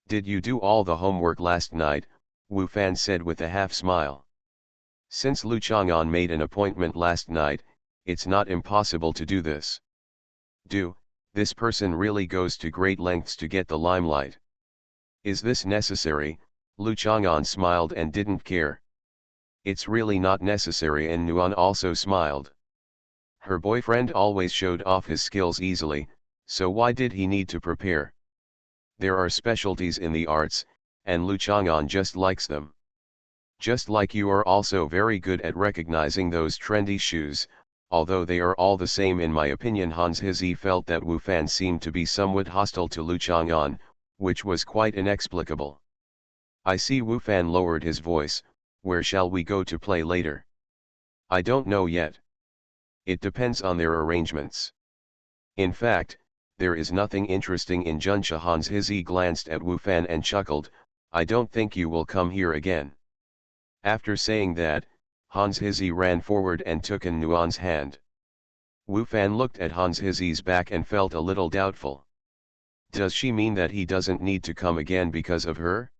Did you do all the homework last night? Wu Fan said with a half smile. Since Lu Chang'an made an appointment last night, it's not impossible to do this. This person really goes to great lengths to get the limelight. Is this necessary? Lu Chang'an smiled and didn't care. It's really not necessary, and Nuan also smiled. Her boyfriend always showed off his skills easily, so why did he need to prepare? There are specialties in the arts, and Lu Chang'an just likes them. Just like you are also very good at recognizing those trendy shoes, although they are all the same in my opinion. Hans Hizi felt that Wu Fan seemed to be somewhat hostile to Lu Chang'an, which was quite inexplicable. I see. Wu Fan lowered his voice. Where shall we go to play later? I don't know yet. It depends on their arrangements. In fact, there is nothing interesting in Junsha. Hans Hizi glanced at Wu Fan and chuckled, I don't think you will come here again. After saying that, Hans Hizi ran forward and took Nuan's hand. Wu Fan looked at Hans Hizi's back and felt a little doubtful. Does she mean that he doesn't need to come again because of her?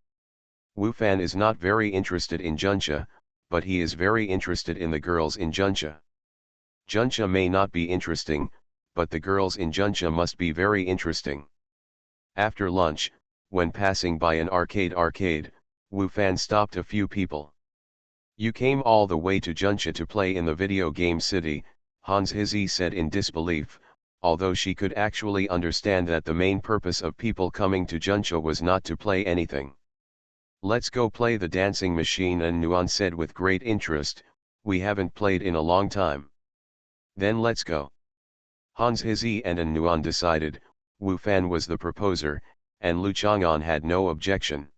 Wu Fan is not very interested in Junsha, but he is very interested in the girls in Junsha. Junsha may not be interesting, but the girls in Junsha must be very interesting. After lunch, when passing by an arcade, Wu Fan stopped a few people. You came all the way to Junsha to play in the video game city, Hans Hizi said in disbelief, although she could actually understand that the main purpose of people coming to Junsha was not to play anything. Let's go play the dancing machine, and Nuan said with great interest, we haven't played in a long time. Then let's go. Hans Hizi and Nuan decided. Wu Fan was the proposer, and Lu Chang'an had no objection.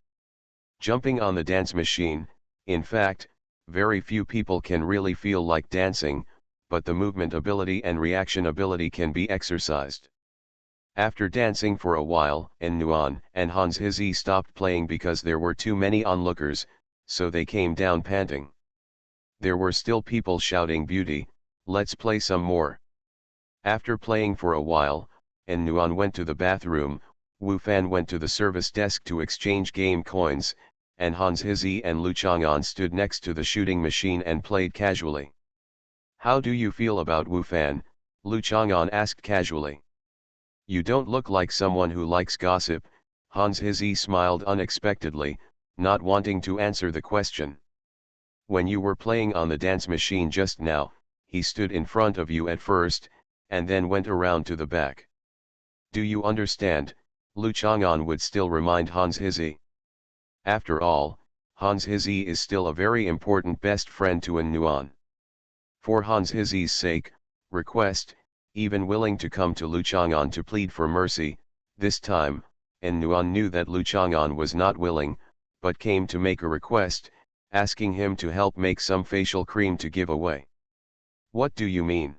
Jumping on the dance machine, in fact, very few people can really feel like dancing, but the movement ability and reaction ability can be exercised. After dancing for a while, Nuan and Hans Hizi stopped playing because there were too many onlookers, so they came down panting. There were still people shouting, beauty, let's play some more. After playing for a while, Nuan went to the bathroom, Wu Fan went to the service desk to exchange game coins, and Hans Hizi and Lu Chang'an stood next to the shooting machine and played casually. How do you feel about Wu Fan? Lu Chang'an asked casually. You don't look like someone who likes gossip, Hans Hizi smiled unexpectedly, not wanting to answer the question. When you were playing on the dance machine just now, he stood in front of you at first, and then went around to the back. Do you understand? Lu Chang'an would still remind Hans Hizi. After all, Hans Hizi is still a very important best friend to Nuan. For Hans Hizi's sake, request, even willing to come to Lu Chang'an to plead for mercy. This time, En Nuan knew that Lu Chang'an was not willing, but came to make a request, asking him to help make some facial cream to give away. What do you mean?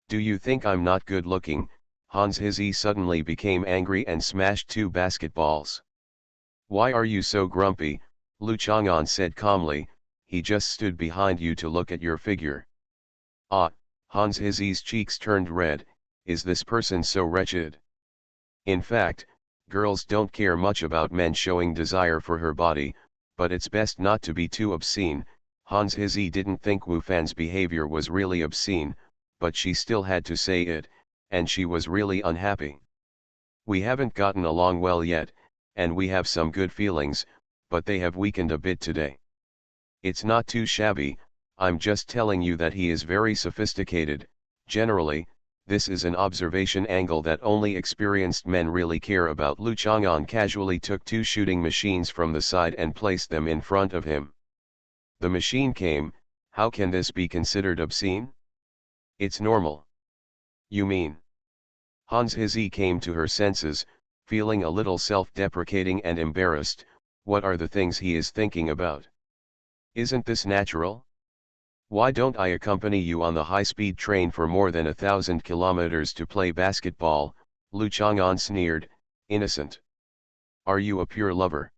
Do you think I'm not good looking? Hans Hizi suddenly became angry and smashed 2 basketballs. Why are you so grumpy? Lu Chang'an said calmly, he just stood behind you to look at your figure. Ah, Hans Hizi's cheeks turned red, is this person so wretched? In fact, girls don't care much about men showing desire for her body, but it's best not to be too obscene. Hans Hizi didn't think Wu Fan's behavior was really obscene, but she still had to say it, and she was really unhappy. We haven't gotten along well yet, and we have some good feelings, but they have weakened a bit today. It's not too shabby, I'm just telling you that he is very sophisticated. Generally, this is an observation angle that only experienced men really care about. Lu Chang'an casually took 2 shooting machines from the side and placed them in front of him. The machine came. How can this be considered obscene? It's normal. You mean? Hans Hizi came to her senses, feeling a little self-deprecating and embarrassed. What are the things he is thinking about? Isn't this natural? Why don't I accompany you on the high-speed train for more than 1,000 kilometers to play basketball? Lu Chang'an sneered, innocent. Are you a pure lover?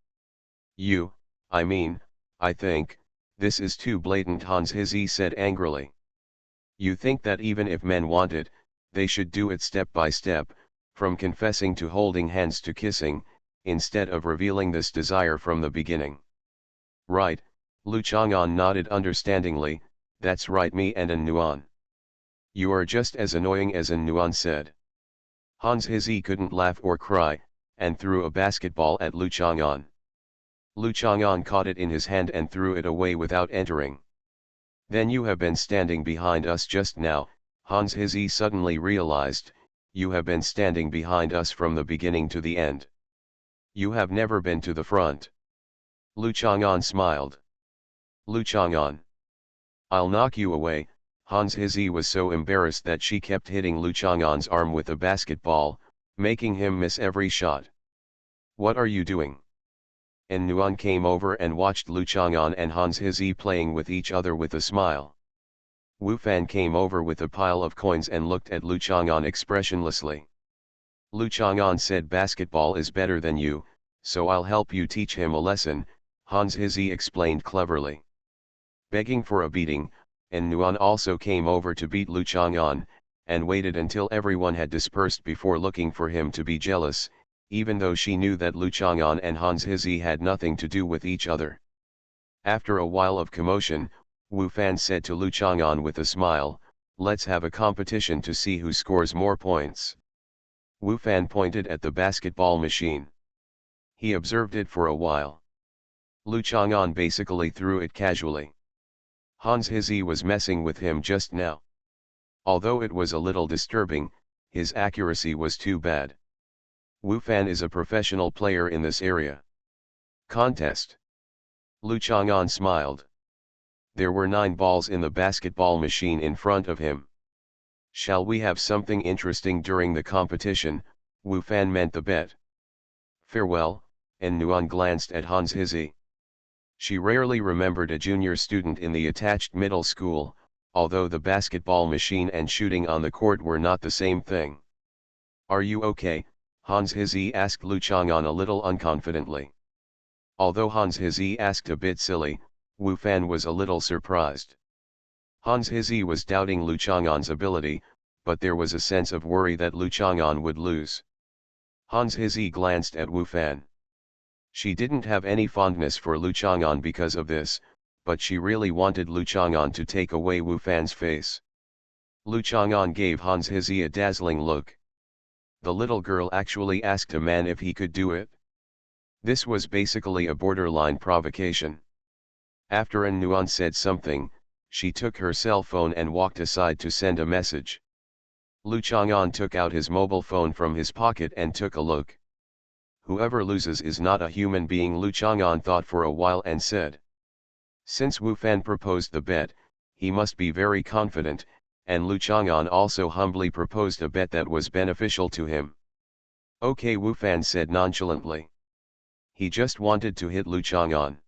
I think, this is too blatant, Hans Hizi said angrily. You think that even if men want it, they should do it step by step, from confessing to holding hands to kissing, instead of revealing this desire from the beginning. Right, Lu Chang'an nodded understandingly, that's right, me and En Nuan. You are just as annoying as En Nuan said. Hans Hizi couldn't laugh or cry, and threw a basketball at Lu Chang'an. Lu Chang'an caught it in his hand and threw it away without entering. Then you have been standing behind us just now, Hans Hizi suddenly realized, you have been standing behind us from the beginning to the end. You have never been to the front. Lu Chang'an smiled. Lu Chang'an. I'll knock you away. Hans Hizi was so embarrassed that she kept hitting Lu Chang'an's arm with a basketball, making him miss every shot. What are you doing? En Nuan came over and watched Lu Chang'an and Hans Hizi playing with each other with a smile. Wu Fan came over with a pile of coins and looked at Lu Chang'an expressionlessly. Lu Chang'an said basketball is better than you, so I'll help you teach him a lesson, Hans Hizi explained cleverly. Begging for a beating, En Nuan also came over to beat Lu Chang'an, and waited until everyone had dispersed before looking for him to be jealous, even though she knew that Lu Chang'an and Hans Hizi had nothing to do with each other. After a while of commotion, Wu Fan said to Lu Chang'an with a smile, let's have a competition to see who scores more points. Wu Fan pointed at the basketball machine. He observed it for a while. Lu Chang'an basically threw it casually. Hans Hizi was messing with him just now. Although it was a little disturbing, his accuracy was too bad. Wu Fan is a professional player in this area. Contest. Lu Chang'an smiled. There were 9 balls in the basketball machine in front of him. Shall we have something interesting during the competition? Wu Fan meant the bet. Farewell, En Nuan glanced at Hans Hizi. She rarely remembered a junior student in the attached middle school, although the basketball machine and shooting on the court were not the same thing. Are you okay? Hans Hizi asked Lu Chang'an a little unconfidently. Although Hans Hizi asked a bit silly, Wu Fan was a little surprised. Hans Hizi was doubting Lu Chang'an's ability, but there was a sense of worry that Lu Chang'an would lose. Hans Hizi glanced at Wu Fan. She didn't have any fondness for Lu Chang'an because of this, but she really wanted Lu Chang'an to take away Wu Fan's face. Lu Chang'an gave Hans Hizi a dazzling look. The little girl actually asked a man if he could do it. This was basically a borderline provocation. After En Nuan said something, she took her cell phone and walked aside to send a message. Lu Chang'an took out his mobile phone from his pocket and took a look. Whoever loses is not a human being, Lu Chang'an thought for a while and said. Since Wu Fan proposed the bet, he must be very confident, and Lu Chang'an also humbly proposed a bet that was beneficial to him. Okay, Wu Fan said nonchalantly. He just wanted to hit Lu Chang'an.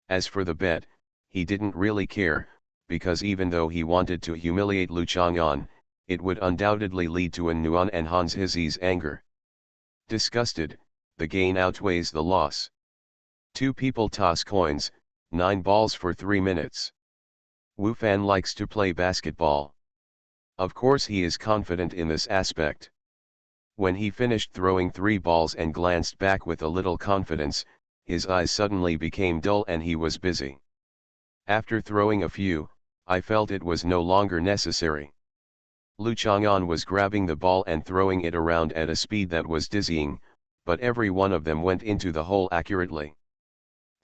As for the bet, he didn't really care, because even though he wanted to humiliate Lu Chang'an, it would undoubtedly lead to An Nuan and Hans Hizi's anger. Disgusted, the gain outweighs the loss. Two people toss coins, 9 balls for 3 minutes. Wu Fan likes to play basketball. Of course he is confident in this aspect. When he finished throwing 3 balls and glanced back with a little confidence, his eyes suddenly became dull and he was busy. After throwing a few, I felt it was no longer necessary. Lu Chang'an was grabbing the ball and throwing it around at a speed that was dizzying, but every one of them went into the hole accurately.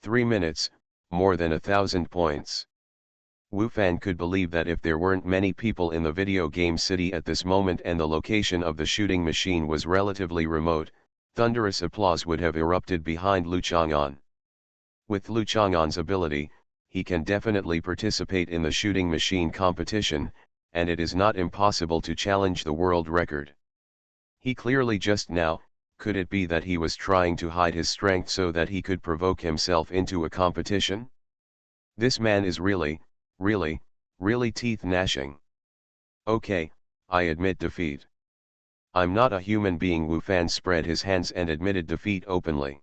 3 minutes, more than 1,000 points. Wu Fan could believe that if there weren't many people in the video game city at this moment and the location of the shooting machine was relatively remote, thunderous applause would have erupted behind Lu Chang'an. With Lu Chang'an's ability, he can definitely participate in the shooting machine competition, and it is not impossible to challenge the world record. He clearly just now, could it be that he was trying to hide his strength so that he could provoke himself into a competition? This man is really teeth gnashing. Okay, I admit defeat. I'm not a human being. Wu Fan spread his hands and admitted defeat openly.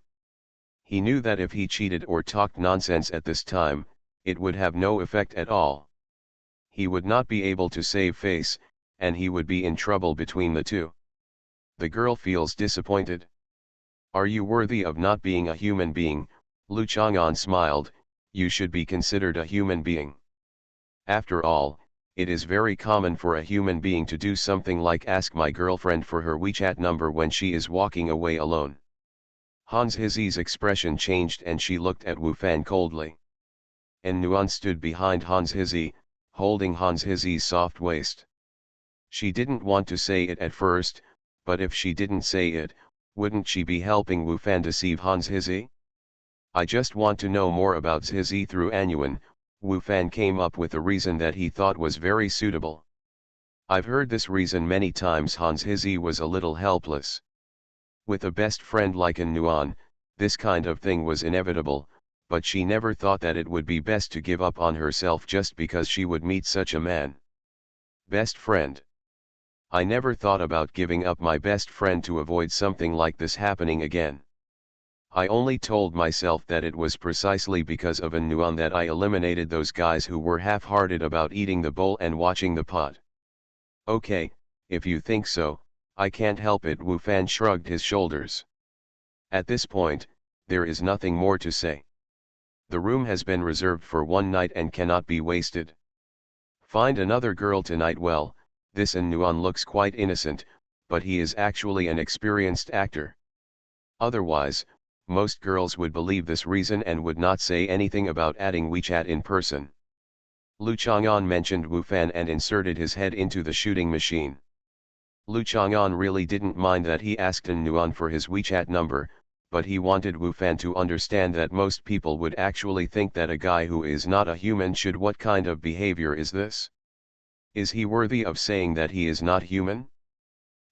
He knew that if he cheated or talked nonsense at this time, it would have no effect at all. He would not be able to save face, and he would be in trouble between the two. The girl feels disappointed. Are you worthy of not being a human being? Lu Chang'an smiled. You should be considered a human being. After all, it is very common for a human being to do something like ask my girlfriend for her WeChat number when she is walking away alone. Hans Hizi's expression changed and she looked at Wu Fan coldly. An Nuan stood behind Hans Hizi, holding Hans Hizi's soft waist. She didn't want to say it at first, but if she didn't say it, wouldn't she be helping Wu Fan deceive Hans Hizi? I just want to know more about Hizi through An Nuan. Wu Fan came up with a reason that he thought was very suitable. I've heard this reason many times. Hans Hizi was a little helpless. With a best friend like An Nuan, this kind of thing was inevitable, but she never thought that it would be best to give up on herself just because she would meet such a man. Best friend. I never thought about giving up my best friend to avoid something like this happening again. I only told myself that it was precisely because of An Nuan that I eliminated those guys who were half-hearted about eating the bowl and watching the pot. Okay, if you think so, I can't help it. Wu Fan shrugged his shoulders. At this point, there is nothing more to say. The room has been reserved for one night and cannot be wasted. Find another girl tonight. Well, this An Nuan looks quite innocent, but he is actually an experienced actor. Otherwise, most girls would believe this reason and would not say anything about adding WeChat in person. Lu Chang'an mentioned Wu Fan and inserted his head into the shooting machine. Lu Chang'an really didn't mind that he asked An Nuan for his WeChat number, but he wanted Wu Fan to understand that most people would actually think that a guy who is not a human should. What kind of behavior is this? Is he worthy of saying that he is not human?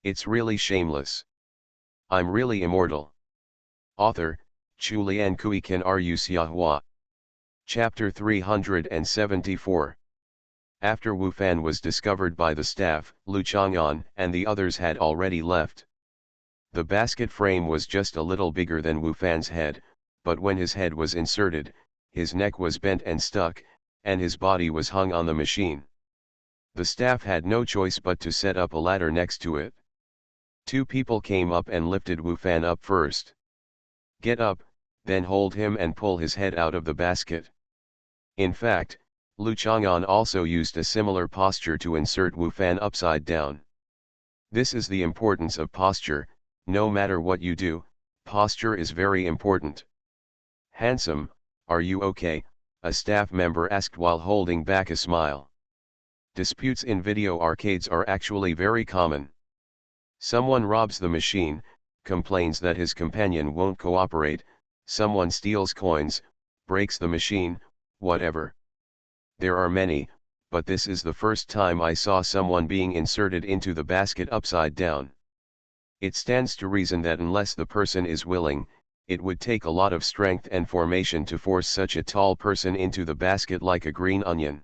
It's really shameless. I'm really immortal. Author, Chu Lian Kui Kan Ru Xiahua. Chapter 374. After Wu Fan was discovered by the staff, Lu Chang'an and the others had already left. The basket frame was just a little bigger than Wu Fan's head, but when his head was inserted, his neck was bent and stuck, and his body was hung on the machine. The staff had no choice but to set up a ladder next to it. Two people came up and lifted Wu Fan up first. Get up, then hold him and pull his head out of the basket. In fact, Lu Chang'an also used a similar posture to insert Wu Fan upside down. This is the importance of posture. No matter what you do, posture is very important. Handsome, are you okay? A staff member asked while holding back a smile. Disputes in video arcades are actually very common. Someone robs the machine, complains that his companion won't cooperate, someone steals coins, breaks the machine, whatever. There are many, but this is the first time I saw someone being inserted into the basket upside down. It stands to reason that unless the person is willing, it would take a lot of strength and formation to force such a tall person into the basket like a green onion.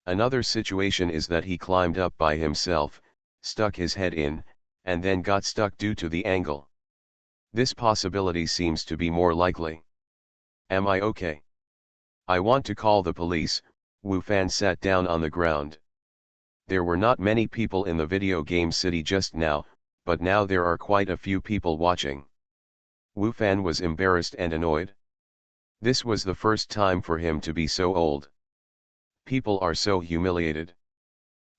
Another situation is that he climbed up by himself, stuck his head in, and then got stuck due to the angle. This possibility seems to be more likely. Am I okay? I want to call the police. Wu Fan sat down on the ground. There were not many people in the video game city just now, but now there are quite a few people watching. Wu Fan was embarrassed and annoyed. This was the first time for him to be so old. People are so humiliated.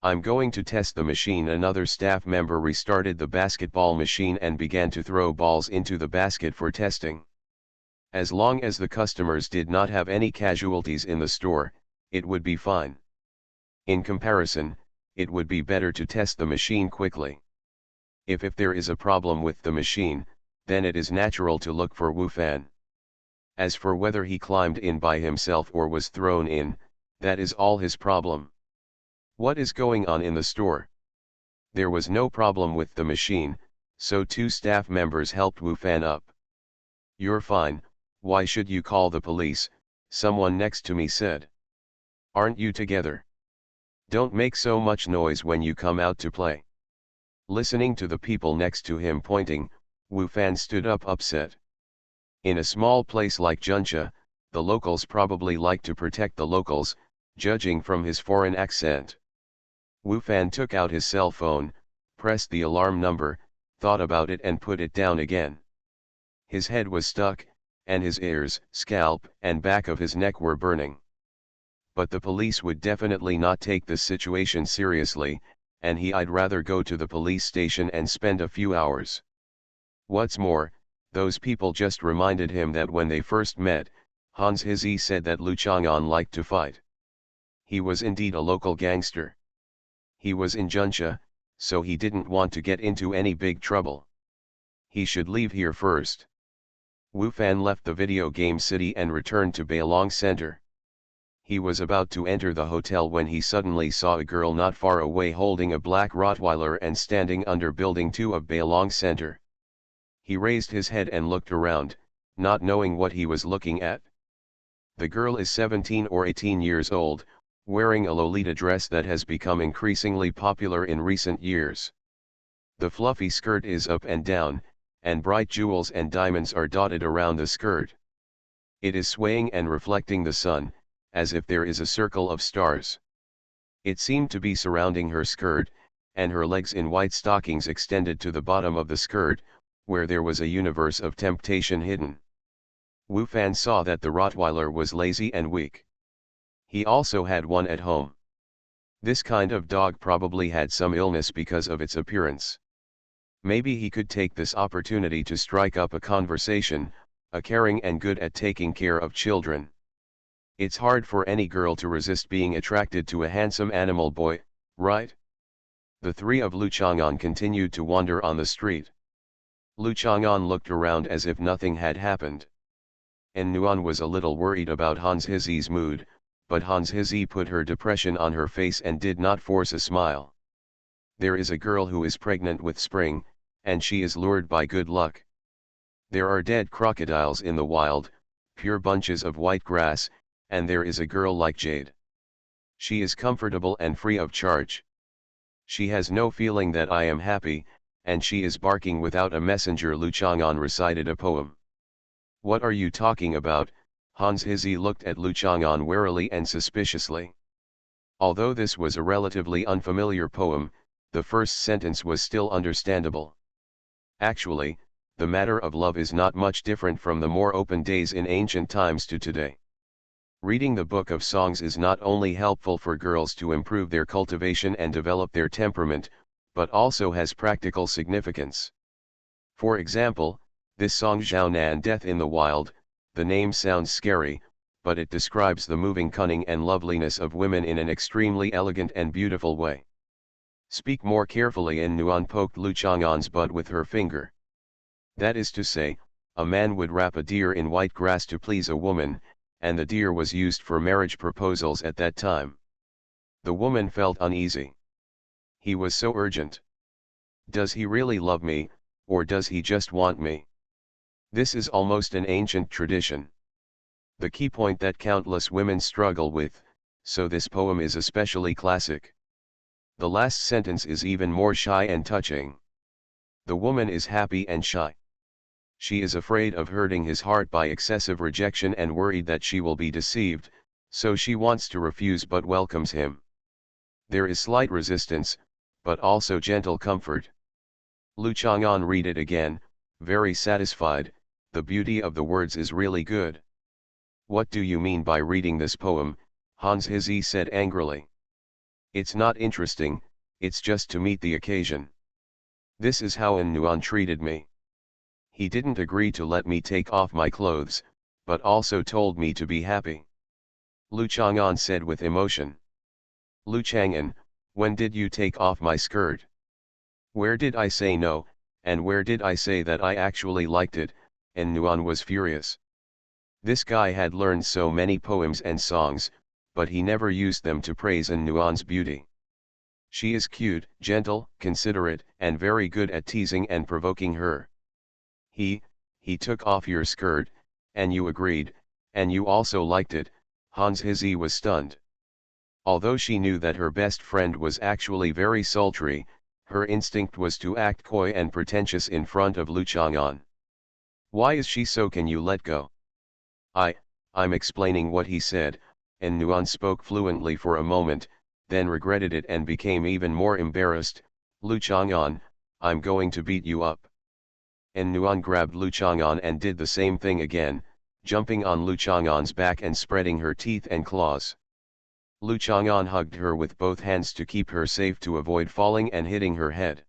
I'm going to test the machine. Another staff member restarted the basketball machine and began to throw balls into the basket for testing. As long as the customers did not have any casualties in the store, it would be fine. In comparison, it would be better to test the machine quickly. If there is a problem with the machine, then it is natural to look for Wu Fan. As for whether he climbed in by himself or was thrown in, that is all his problem. What is going on in the store? There was no problem with the machine, so two staff members helped Wu Fan up. You're fine, why should you call the police? Someone next to me said. Aren't you together? Don't make so much noise when you come out to play. Listening to the people next to him pointing, Wu Fan stood up upset. In a small place like Juncha, the locals probably like to protect the locals, judging from his foreign accent. Wu Fan took out his cell phone, pressed the alarm number, thought about it and put it down again. His head was stuck, and his ears, scalp, and back of his neck were burning. But the police would definitely not take this situation seriously, and I'd rather go to the police station and spend a few hours. What's more, those people just reminded him that when they first met, Hans Hizzy said that Lu Chang'an liked to fight. He was indeed a local gangster. He was in Juncha, so he didn't want to get into any big trouble. He should leave here first. Wu Fan left the video game city and returned to Bailong Center. He was about to enter the hotel when he suddenly saw a girl not far away holding a black Rottweiler and standing under Building 2 of Bailong Center. He raised his head and looked around, not knowing what he was looking at. The girl is 17 or 18 years old, wearing a Lolita dress that has become increasingly popular in recent years. The fluffy skirt is up and down, and bright jewels and diamonds are dotted around the skirt. It is swaying and reflecting the sun, as if there is a circle of stars. It seemed to be surrounding her skirt, and her legs in white stockings extended to the bottom of the skirt, where there was a universe of temptation hidden. Wu Fan saw that the Rottweiler was lazy and weak. He also had one at home. This kind of dog probably had some illness because of its appearance. Maybe he could take this opportunity to strike up a conversation, a caring and good at taking care of children. It's hard for any girl to resist being attracted to a handsome animal boy, right? The three of Lu Chang'an continued to wander on the street. Lu Chang'an looked around as if nothing had happened. En Nuan was a little worried about Hans Hizzy's mood, but Hans Hizzy put her depression on her face and did not force a smile. There is a girl who is pregnant with spring, and she is lured by good luck. There are dead crocodiles in the wild, pure bunches of white grass, and there is a girl like Jade. She is comfortable and free of charge. She has no feeling that I am happy, and she is barking without a messenger. Lu Chang'an recited a poem. What are you talking about? Hans Hizzy looked at Lu Chang'an warily and suspiciously. Although this was a relatively unfamiliar poem, the first sentence was still understandable. Actually, the matter of love is not much different from the more open days in ancient times to today. Reading the Book of Songs is not only helpful for girls to improve their cultivation and develop their temperament, but also has practical significance. For example, this song Zhao Nan Death in the Wild, the name sounds scary, but it describes the moving cunning and loveliness of women in an extremely elegant and beautiful way. Speak more carefully. En Nuan poked Lu Chang'an's butt with her finger. That is to say, a man would wrap a deer in white grass to please a woman, and the deer was used for marriage proposals at that time. The woman felt uneasy. He was so urgent. Does he really love me, or does he just want me? This is almost an ancient tradition. The key point that countless women struggle with, so this poem is especially classic. The last sentence is even more shy and touching. The woman is happy and shy. She is afraid of hurting his heart by excessive rejection and worried that she will be deceived, so she wants to refuse but welcomes him. There is slight resistance, but also gentle comfort. Lu Chang'an read it again, very satisfied. The beauty of the words is really good. What do you mean by reading this poem? Hans Hizzi said angrily. It's not interesting, it's just to meet the occasion. This is how An Nuan treated me. He didn't agree to let me take off my clothes, but also told me to be happy. Lu Chang'an said with emotion. Lu Chang'an, when did you take off my skirt? Where did I say no, and where did I say that I actually liked it? An Nuan was furious. This guy had learned so many poems and songs, but he never used them to praise An Nuan's beauty. She is cute, gentle, considerate, and very good at teasing and provoking her. He took off your skirt, and you agreed, and you also liked it. Hans Hizzi was stunned. Although she knew that her best friend was actually very sultry, her instinct was to act coy and pretentious in front of Lu Chang'an. Why is she so? Can you let go? I'm explaining what he said. An Nuan spoke fluently for a moment, then regretted it and became even more embarrassed. Lu Chang'an, I'm going to beat you up. An Nuan grabbed Lu Chang'an and did the same thing again, jumping on Lu Chang'an's back and spreading her teeth and claws. Lu Chang'an hugged her with both hands to keep her safe to avoid falling and hitting her head.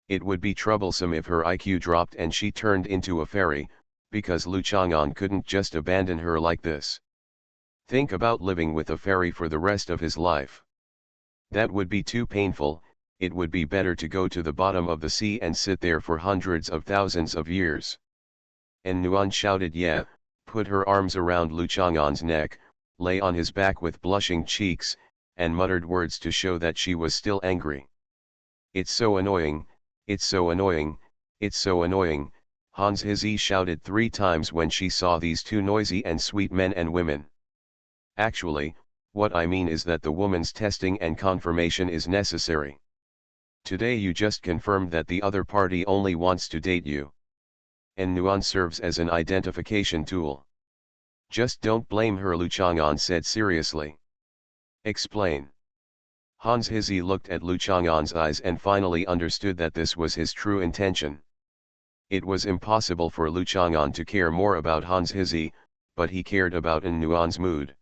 It would be troublesome if her IQ dropped and she turned into a fairy, because Lu Chang'an couldn't just abandon her like this. Think about living with a fairy for the rest of his life. That would be too painful. It would be better to go to the bottom of the sea and sit there for hundreds of thousands of years. An Nuan shouted yeah, put her arms around Lu Chang'an's neck, lay on his back with blushing cheeks, and muttered words to show that she was still angry. It's so annoying, it's so annoying, it's so annoying, Hans Hizzi shouted 3 times when she saw these two noisy and sweet men and women. Actually, what I mean is that the woman's testing and confirmation is necessary. Today you just confirmed that the other party only wants to date you. An Nuan serves as an identification tool. Just don't blame her, Lu Chang'an said seriously. Explain. Hans Hizzi looked at Lu Chang'an's eyes and finally understood that this was his true intention. It was impossible for Lu Chang'an to care more about Hans Hizzi, but he cared about An Nuan's mood.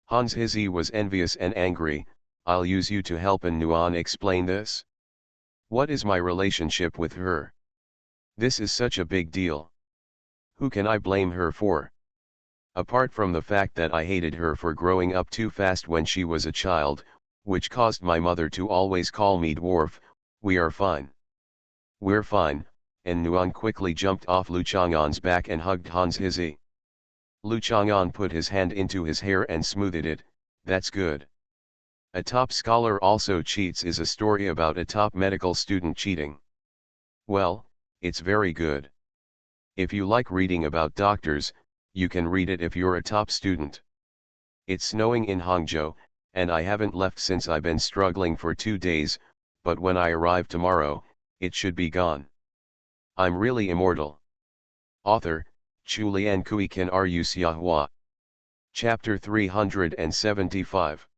Hans Hizzi was envious and angry. I'll use you to help An Nuan explain this. What is my relationship with her? This is such a big deal. Who can I blame her for? Apart from the fact that I hated her for growing up too fast when she was a child, which caused my mother to always call me dwarf, we are fine. We're fine. An Nuan quickly jumped off Lu Chang'an's back and hugged Hans Hizzi. Lu Chang'an put his hand into his hair and smoothed it. That's good. A top scholar also cheats is a story about a top medical student cheating. Well, it's very good. If you like reading about doctors, you can read it if you're a top student. It's snowing in Hangzhou, and I haven't left since I've been struggling for 2 days, but when I arrive tomorrow, it should be gone. I'm really immortal. Author, Chu Lian Kui Kan Ru Xiahua. Chapter 375.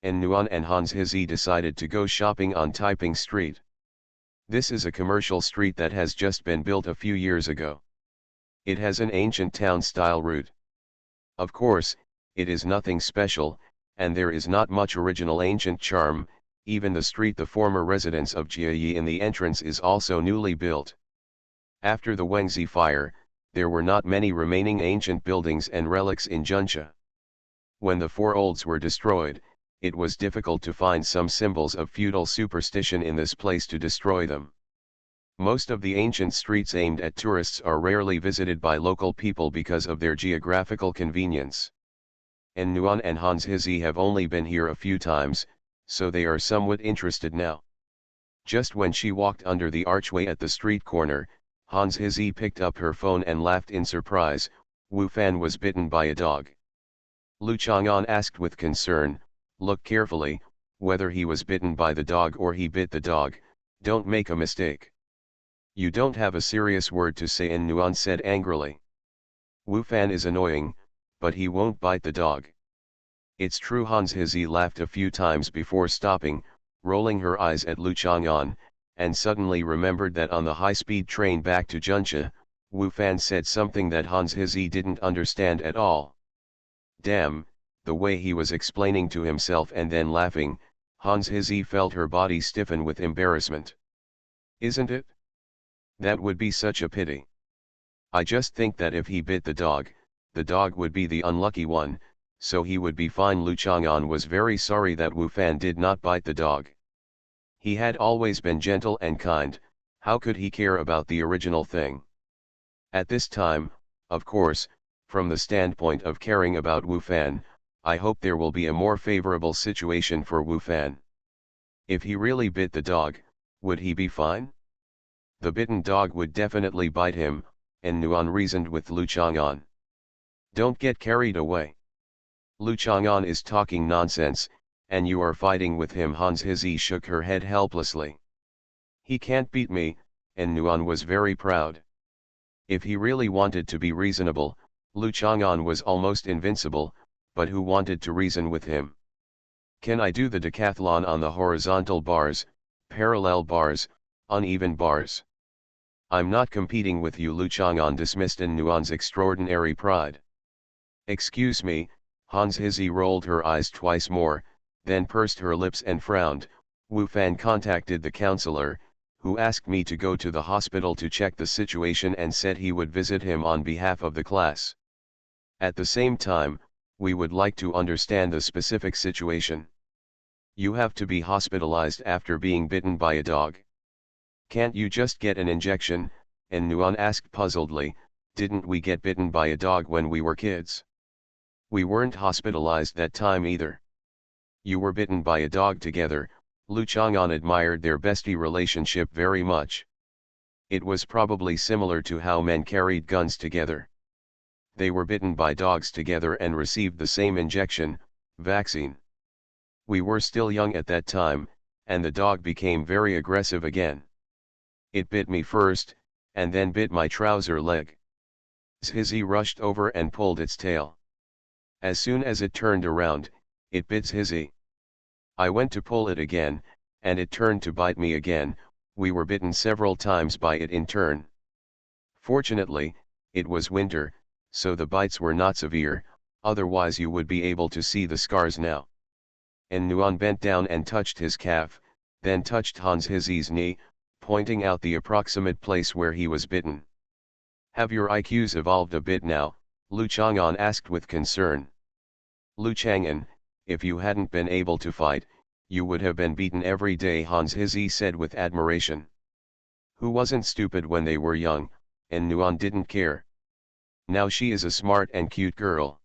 An Nuan and Hans Hizzi decided to go shopping on Taiping Street. This is a commercial street that has just been built a few years ago. It has an ancient town-style route. Of course, it is nothing special, and there is not much original ancient charm. Even the street, the former residence of Jieyi in the entrance, is also newly built. After the Wengzi fire, there were not many remaining ancient buildings and relics in Junsha. When the four olds were destroyed, it was difficult to find some symbols of feudal superstition in this place to destroy them. Most of the ancient streets aimed at tourists are rarely visited by local people because of their geographical convenience. and Nuan and Hans Hizzy have only been here a few times, so they are somewhat interested now. Just when she walked under the archway at the street corner, Hans Hizzy picked up her phone and laughed in surprise. Wu Fan was bitten by a dog. Lu Chang'an asked with concern, look carefully, whether he was bitten by the dog or he bit the dog, don't make a mistake. You don't have a serious word to say, and Nuan said angrily. Wu Fan is annoying, but he won't bite the dog. It's true. Hans Hizzy laughed a few times before stopping, rolling her eyes at Lu Chang'an, and suddenly remembered that on the high-speed train back to Junxia, Wu Fan said something that Hans Hizzy didn't understand at all. Damn, the way he was explaining to himself and then laughing, Hans Hizzy felt her body stiffen with embarrassment. Isn't it? That would be such a pity. I just think that if he bit the dog would be the unlucky one, so he would be fine. Lu Chang'an was very sorry that Wu Fan did not bite the dog. He had always been gentle and kind, how could he care about the original thing? At this time, of course, from the standpoint of caring about Wu Fan, I hope there will be a more favorable situation for Wu Fan. If he really bit the dog, would he be fine? The bitten dog would definitely bite him, and Nuan reasoned with Lu Chang'an. Don't get carried away. Lu Chang'an is talking nonsense, and you are fighting with him. Hans Hizzy shook her head helplessly. He can't beat me, and Nuan was very proud. If he really wanted to be reasonable, Lu Chang'an was almost invincible, but who wanted to reason with him? Can I do the decathlon on the horizontal bars, parallel bars, uneven bars? I'm not competing with you. Lu Chang'an dismissed in Nuan's extraordinary pride. Excuse me. Hans Hizzy rolled her eyes twice more, then pursed her lips and frowned. Wu Fan contacted the counselor, who asked me to go to the hospital to check the situation and said he would visit him on behalf of the class. At the same time, we would like to understand the specific situation. You have to be hospitalized after being bitten by a dog. Can't you just get an injection? And Nuan asked puzzledly, didn't we get bitten by a dog when we were kids? We weren't hospitalized that time either. You were bitten by a dog together. Lu Chang'an admired their bestie relationship very much. It was probably similar to how men carried guns together. They were bitten by dogs together and received the same injection, vaccine. We were still young at that time, and the dog became very aggressive again. It bit me first, and then bit my trouser leg. Hizzy rushed over and pulled its tail. As soon as it turned around, it bit Hizzy. I went to pull it again, and it turned to bite me again. We were bitten several times by it in turn. Fortunately, it was winter, so the bites were not severe, otherwise you would be able to see the scars now. And Nuan bent down and touched his calf, then touched Hans Hizzy's knee, pointing out the approximate place where he was bitten. Have your IQs evolved a bit now? Lu Chang'an asked with concern. Lu Chang'an, if you hadn't been able to fight, you would have been beaten every day, Hans Hizzy said with admiration. Who wasn't stupid when they were young, and Nuan didn't care. Now she is a smart and cute girl.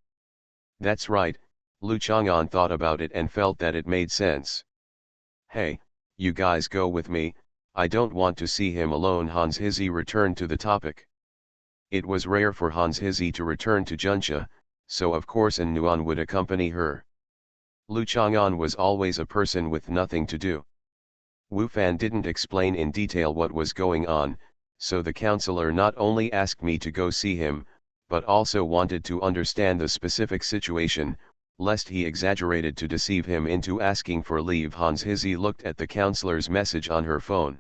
That's right. Lu Chang'an thought about it and felt that it made sense. Hey, you guys go with me, I don't want to see him alone. Hans Hizzy returned to the topic. It was rare for Hans Hizzy to return to Junxia, so of course An Nuan would accompany her. Lu Chang'an was always a person with nothing to do. Wu Fan didn't explain in detail what was going on, so the counselor not only asked me to go see him, but also wanted to understand the specific situation, lest he exaggerated to deceive him into asking for leave. Hans Hizzy looked at the counselor's message on her phone.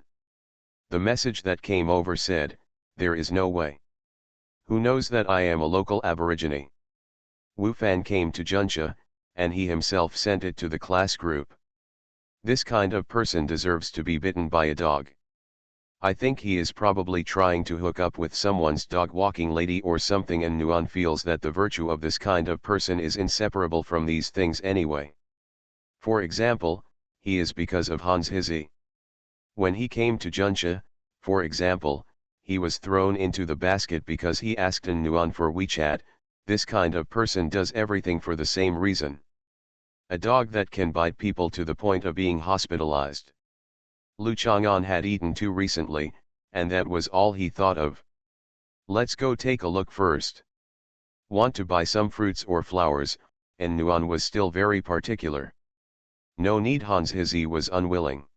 The message that came over said, "There is no way. Who knows that I am a local aborigine?" Wu Fan came to Junxia, and he himself sent it to the class group. This kind of person deserves to be bitten by a dog. I think he is probably trying to hook up with someone's dog-walking lady or something, and Nuan feels that the virtue of this kind of person is inseparable from these things anyway. For example, he is because of Hans Hizzy. When he came to Junxia, for example, he was thrown into the basket because he asked An Nuan for WeChat. this kind of person does everything for the same reason. A dog that can bite people to the point of being hospitalized. Lu Chang'an had eaten too recently, and that was all he thought of. Let's go take a look first. Want to buy some fruits or flowers, and Nuan was still very particular. No need, Hans Hizi was unwilling.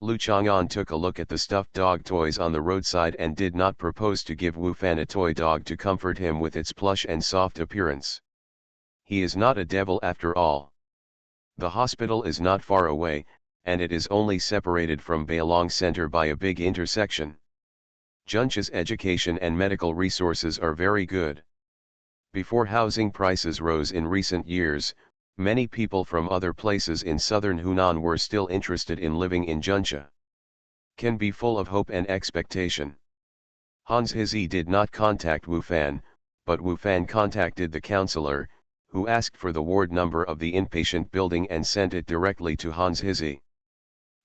Lu Chang'an took a look at the stuffed dog toys on the roadside and did not propose to give Wu Fan a toy dog to comfort him with its plush and soft appearance. He is not a devil after all. The hospital is not far away, and it is only separated from Bailong Center by a big intersection. Juncha's education and medical resources are very good. Before housing prices rose in recent years, many people from other places in southern Hunan were still interested in living in Juncha. Can be full of hope and expectation. Hans Hizi did not contact Wu Fan, but Wu Fan contacted the counselor, who asked for the ward number of the inpatient building and sent it directly to Hans Hizi.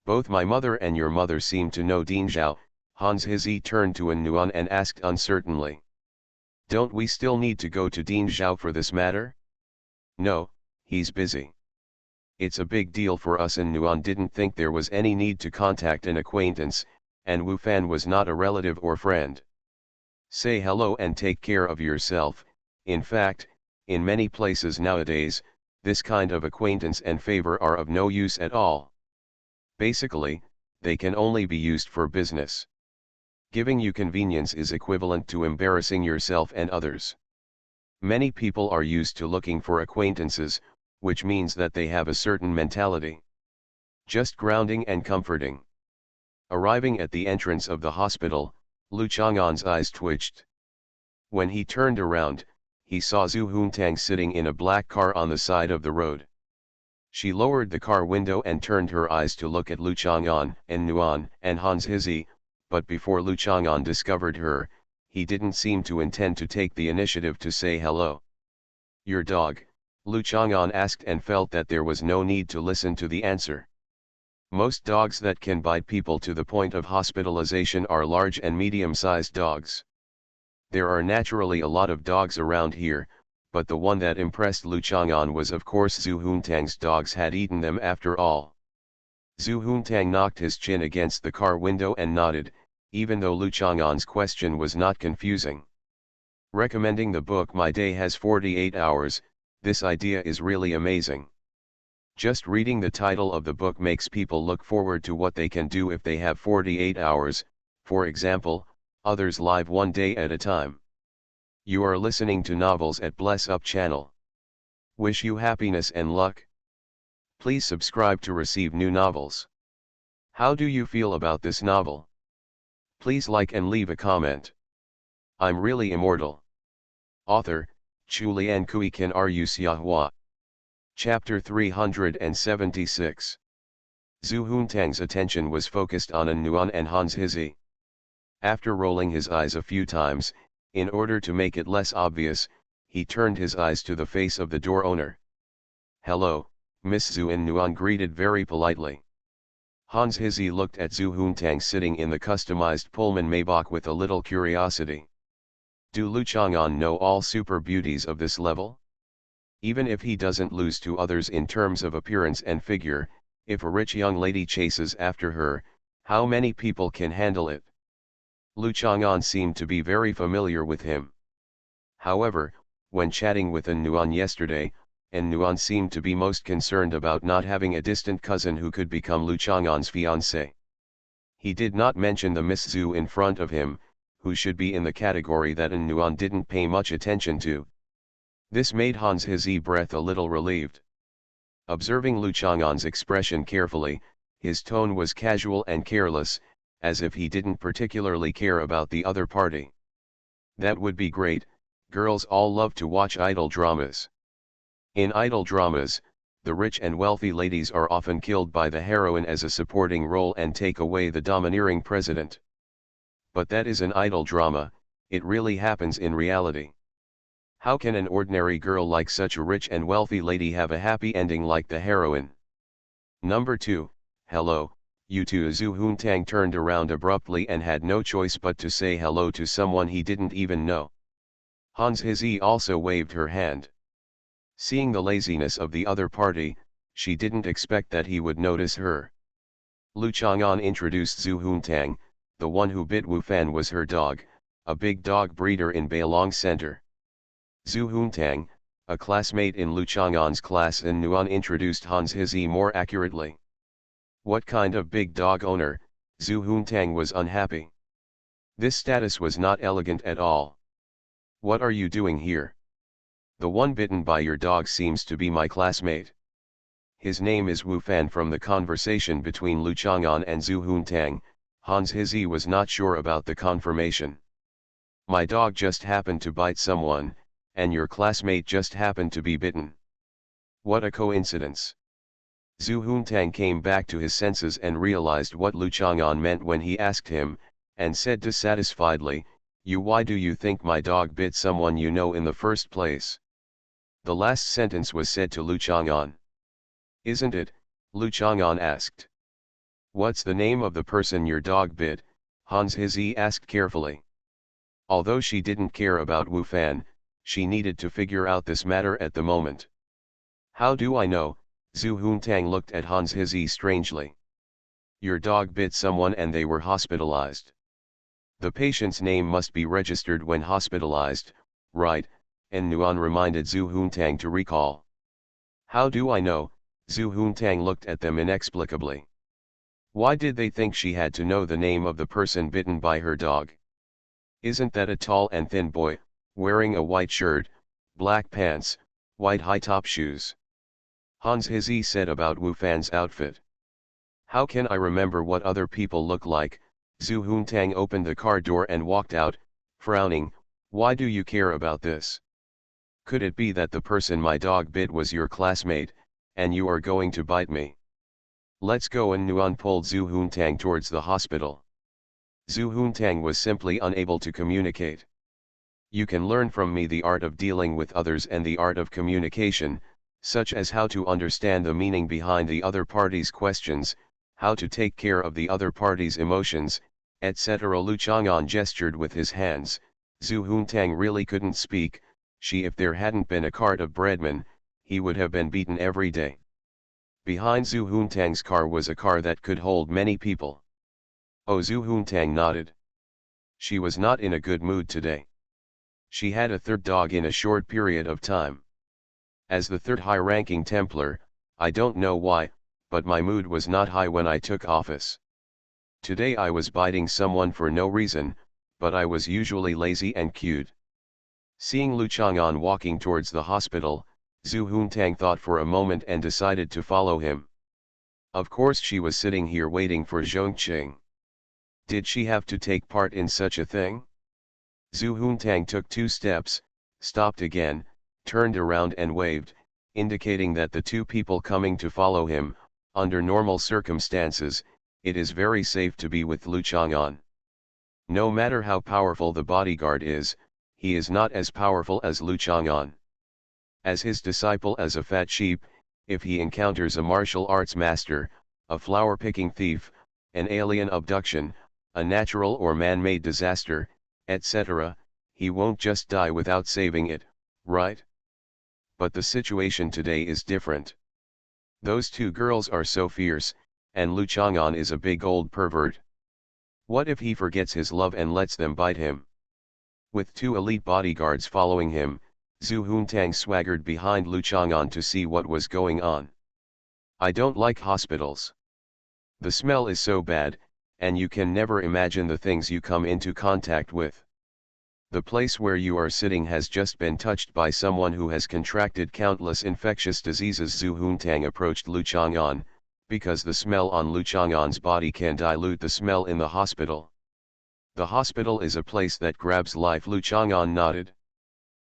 Both my mother and your mother seem to know Ding Zhao. Hans Hizi turned to An Nuan and asked uncertainly. Don't we still need to go to Ding Zhao for this matter? No, he's busy. It's a big deal for us, and Nuan didn't think there was any need to contact an acquaintance, and Wu Fan was not a relative or friend. Say hello and take care of yourself. In fact, in many places nowadays, this kind of acquaintance and favor are of no use at all. Basically, they can only be used for business. Giving you convenience is equivalent to embarrassing yourself and others. Many people are used to looking for acquaintances, which means that they have a certain mentality. Just grounding and comforting. Arriving at the entrance of the hospital, Lu Chang'an's eyes twitched. When he turned around, he saw Zhu Huntang sitting in a black car on the side of the road. She lowered the car window and turned her eyes to look at Lu Chang'an and Nuan and Hans Hizi, but before Lu Chang'an discovered her, he didn't seem to intend to take the initiative to say hello. Your dog? Lu Chang'an asked and felt that there was no need to listen to the answer. Most dogs that can bite people to the point of hospitalization are large and medium-sized dogs. There are naturally a lot of dogs around here, but the one that impressed Lu Chang'an was of course Zhu Huntang's dogs had eaten them after all. Zhu Huntang knocked his chin against the car window and nodded, even though Lu Chang'an's question was not confusing. Recommending the book My Day Has 48 Hours, this idea is really amazing. Just reading the title of the book makes people look forward to what they can do if they have 48 hours, for example, others live one day at a time. You are listening to Novels at Bless Up channel. Wish you happiness and luck. Please subscribe to receive new novels. How do you feel about this novel? Please like and leave a comment. I'm really immortal. Author, Chulian Kui Kan Ru Xiahua. Chapter 376. Zhu Huntang's attention was focused on An Nuan and Hans Hizi. After rolling his eyes a few times, in order to make it less obvious, he turned his eyes to the face of the door owner. Hello, Miss Zhu, and Nuan greeted very politely. Hans Hizi looked at Zhu Huntang sitting in the customized Pullman Maybach with a little curiosity. Do Lu Chang'an know all super beauties of this level? Even if he doesn't lose to others in terms of appearance and figure, if a rich young lady chases after her, how many people can handle it? Lu Chang'an seemed to be very familiar with him. However, when chatting with An Nuan yesterday, An Nuan seemed to be most concerned about not having a distant cousin who could become Lu Chang'an's fiancé. He did not mention the Miss Zhu in front of him, who should be in the category that An Nuan didn't pay much attention to. This made Hans Hizi breath a little relieved. Observing Lu Chang'an's expression carefully, his tone was casual and careless, as if he didn't particularly care about the other party. That would be great. Girls all love to watch idol dramas. In idol dramas, the rich and wealthy ladies are often killed by the heroine as a supporting role and take away the domineering president. But that is an idol drama, it really happens in reality. How can an ordinary girl like such a rich and wealthy lady have a happy ending like the heroine? Number 2, hello, you two. Zhu Huntang turned around abruptly and had no choice but to say hello to someone he didn't even know. Hans Hizzy also waved her hand. Seeing the laziness of the other party, she didn't expect that he would notice her. Lu Chang'an introduced Zhu Huntang, the one who bit Wu Fan was her dog, a big dog breeder in Beilong Center. Zhu Huntang, a classmate in Lu Chang'an's class in Nuan, introduced Hans Hizzy more accurately. What kind of big dog owner? Zhu Huntang was unhappy. This status was not elegant at all. What are you doing here? The one bitten by your dog seems to be my classmate. His name is Wu Fan. From the conversation between Lu Chang'an and Zhu Huntang, Hans Hizzy was not sure about the confirmation. My dog just happened to bite someone, and your classmate just happened to be bitten. What a coincidence. Zhu Huntang came back to his senses and realized what Lu Chang'an meant when he asked him, and said dissatisfiedly, why do you think my dog bit someone you know in the first place? The last sentence was said to Lu Chang'an. Isn't it? Lu Chang'an asked. What's the name of the person your dog bit? Hans Hizzy asked carefully. Although she didn't care about Wu Fan, she needed to figure out this matter at the moment. How do I know? Zhu Huntang looked at Hans Hizzy strangely. Your dog bit someone and they were hospitalized. The patient's name must be registered when hospitalized, right? And Nuan reminded Zhu Huntang to recall. How do I know? Zhu Huntang looked at them inexplicably. Why did they think she had to know the name of the person bitten by her dog? Isn't that a tall and thin boy, wearing a white shirt, black pants, white high-top shoes? Hans Hizzy said about Wu Fan's outfit. How can I remember what other people look like? Zhu Huntang opened the car door and walked out, frowning. Why do you care about this? Could it be that the person my dog bit was your classmate, and you are going to bite me? Let's go. And Nuan pulled Zhu Huntang towards the hospital. Zhu Huntang was simply unable to communicate. You can learn from me the art of dealing with others and the art of communication, such as how to understand the meaning behind the other party's questions, how to take care of the other party's emotions, etc. Lu Chang'an gestured with his hands. Zhu Huntang really couldn't speak. If there hadn't been a cart of breadmen, he would have been beaten every day. Behind Zhu Huntang's car was a car that could hold many people. Oh, Zhu Huntang nodded. She was not in a good mood today. She had a third dog in a short period of time. As the third high-ranking Templar, I don't know why, but my mood was not high when I took office. Today I was biting someone for no reason, but I was usually lazy and cute. Seeing Lu Chang'an walking towards the hospital, Zhu Huntang thought for a moment and decided to follow him. Of course she was sitting here waiting for Zhongqing. Did she have to take part in such a thing? Zhu Huntang took 2 steps, stopped again, turned around and waved, indicating that the 2 people coming to follow him. Under normal circumstances, it is very safe to be with Lu Chang'an. No matter how powerful the bodyguard is, he is not as powerful as Lu Chang'an. As his disciple, as a fat sheep, if he encounters a martial arts master, a flower-picking thief, an alien abduction, a natural or man-made disaster, etc., he won't just die without saving it, right? But the situation today is different. Those 2 girls are so fierce, and Lu Chang'an is a big old pervert. What if he forgets his love and lets them bite him? With 2 elite bodyguards following him, Zhu Huntang swaggered behind Lu Chang'an to see what was going on. I don't like hospitals. The smell is so bad, and you can never imagine the things you come into contact with. The place where you are sitting has just been touched by someone who has contracted countless infectious diseases. Zhu Huntang approached Lu Chang'an, because the smell on Lu Chang'an's body can dilute the smell in the hospital. The hospital is a place that grabs life. Lu Chang'an nodded.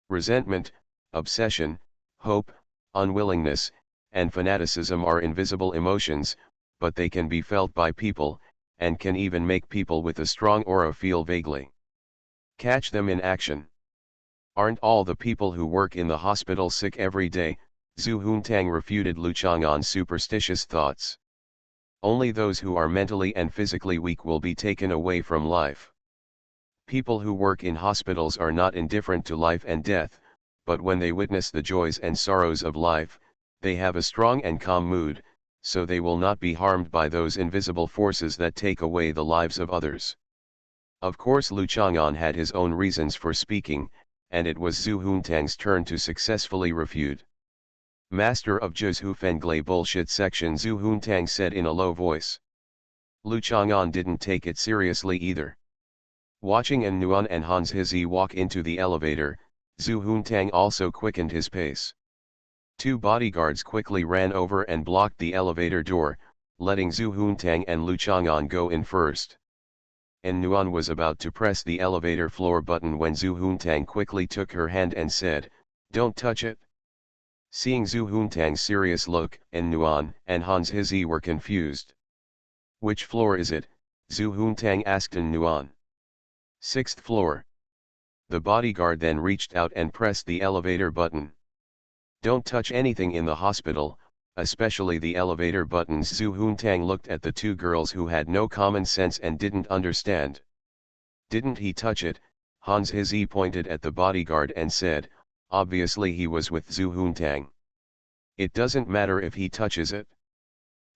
Resentment, obsession, hope, unwillingness, and fanaticism are invisible emotions, but they can be felt by people, and can even make people with a strong aura feel vaguely. Catch them in action. Aren't all the people who work in the hospital sick every day? Zhu Huntang refuted Lu Chang'an's superstitious thoughts. Only those who are mentally and physically weak will be taken away from life. People who work in hospitals are not indifferent to life and death, but when they witness the joys and sorrows of life, they have a strong and calm mood, so they will not be harmed by those invisible forces that take away the lives of others. Of course Lu Chang'an had his own reasons for speaking, and it was Zhu Huntang's turn to successfully refute. Master of Zhu's Hufenglai bullshit section, Zhu Huntang said in a low voice. Lu Chang'an didn't take it seriously either. Watching An Nuan and Hans Hizi walk into the elevator, Zhu Huntang also quickened his pace. Two bodyguards quickly ran over and blocked the elevator door, letting Zhu Huntang and Lu Chang'an go in first. An Nuan was about to press the elevator floor button when Zhu Huntang quickly took her hand and said, "Don't touch it." Seeing Zhu Huntang's serious look, An Nuan and Hans Hizi were confused. "Which floor is it?" Zhu Huntang asked An Nuan. "Sixth floor." The bodyguard then reached out and pressed the elevator button. "Don't touch anything in the hospital, especially the elevator buttons." Zhu Huntang looked at the two girls who had no common sense and didn't understand. "Didn't he touch it?" Hans Hizi pointed at the bodyguard and said, "Obviously he was with Zhu Huntang. It doesn't matter if he touches it.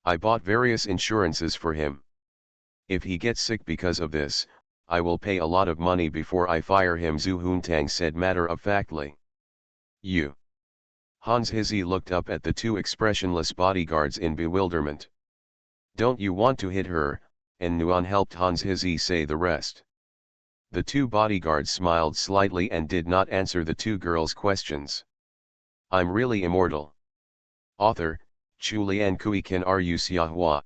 I bought various insurances for him. If he gets sick because of this, I will pay a lot of money before I fire him," Zhu Huntang said matter-of-factly. "You." Hans Hizi looked up at the two expressionless bodyguards in bewilderment. "Don't you want to hit her?" and Nuan helped Hans Hizi say the rest. The two bodyguards smiled slightly and did not answer the two girls' questions. I'm really immortal. Author, Chulian Kui Kan Ru Xiahua.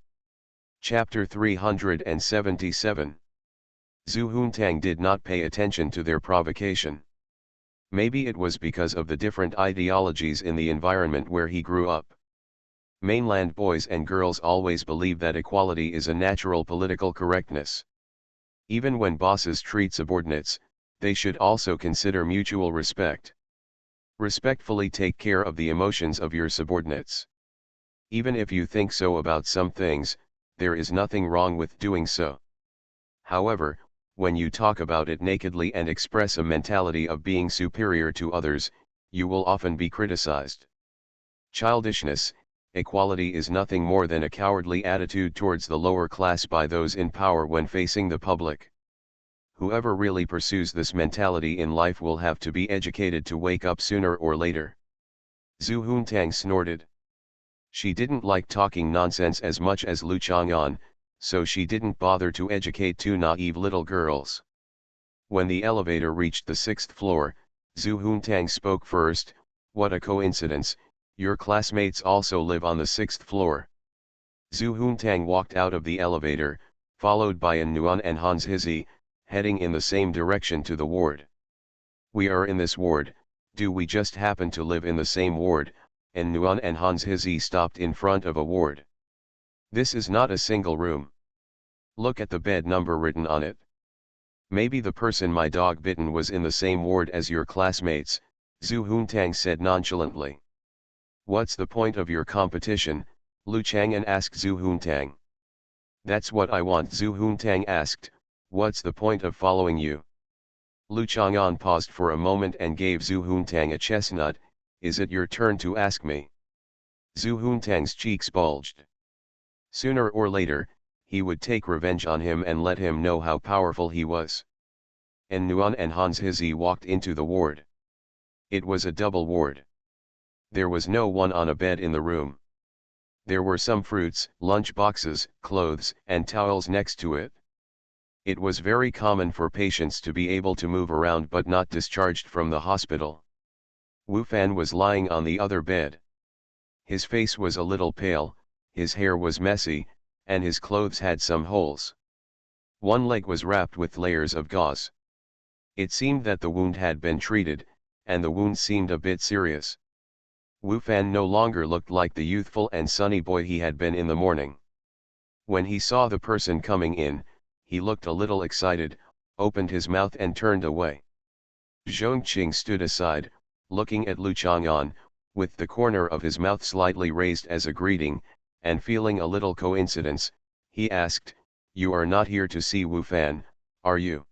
Chapter 377. Zhu Huntang did not pay attention to their provocation. Maybe it was because of the different ideologies in the environment where he grew up. Mainland boys and girls always believe that equality is a natural political correctness. Even when bosses treat subordinates, they should also consider mutual respect. Respectfully take care of the emotions of your subordinates. Even if you think so about some things, there is nothing wrong with doing so. However, when you talk about it nakedly and express a mentality of being superior to others, you will often be criticized. Childishness. Equality is nothing more than a cowardly attitude towards the lower class by those in power when facing the public. Whoever really pursues this mentality in life will have to be educated to wake up sooner or later. Zhu Huntang snorted. She didn't like talking nonsense as much as Lu Chang'an, so she didn't bother to educate two naive little girls. When the elevator reached the sixth floor, Zhu Huntang spoke first. "What a coincidence, your classmates also live on the sixth floor." Zhu Huntang walked out of the elevator, followed by An Nuan and Hans Hizi, heading in the same direction to the ward. "We are in this ward, do we just happen to live in the same ward?" An Nuan and Hans Hizi stopped in front of a ward. "This is not a single room. Look at the bed number written on it. Maybe the person my dog bitten was in the same ward as your classmates," Zhu Huntang said nonchalantly. "What's the point of your competition?" Lu Chang'an asked Zhu Huntang. "That's what I want," Zhu Huntang asked. "What's the point of following you?" Lu Chang'an paused for a moment and gave Zhu Huntang a chestnut. "Is it your turn to ask me?" Zhu Huntang's cheeks bulged. Sooner or later, he would take revenge on him and let him know how powerful he was. An Nuan and Hans Hizi walked into the ward. It was a double ward. There was no one on a bed in the room. There were some fruits, lunch boxes, clothes, and towels next to it. It was very common for patients to be able to move around but not discharged from the hospital. Wu Fan was lying on the other bed. His face was a little pale, his hair was messy, and his clothes had some holes. One leg was wrapped with layers of gauze. It seemed that the wound had been treated, and the wound seemed a bit serious. Wu Fan no longer looked like the youthful and sunny boy he had been in the morning. When he saw the person coming in, he looked a little excited, opened his mouth and turned away. Zhongqing stood aside, looking at Lu Chang'an, with the corner of his mouth slightly raised as a greeting, and feeling a little coincidence, he asked, "You are not here to see Wu Fan, are you?"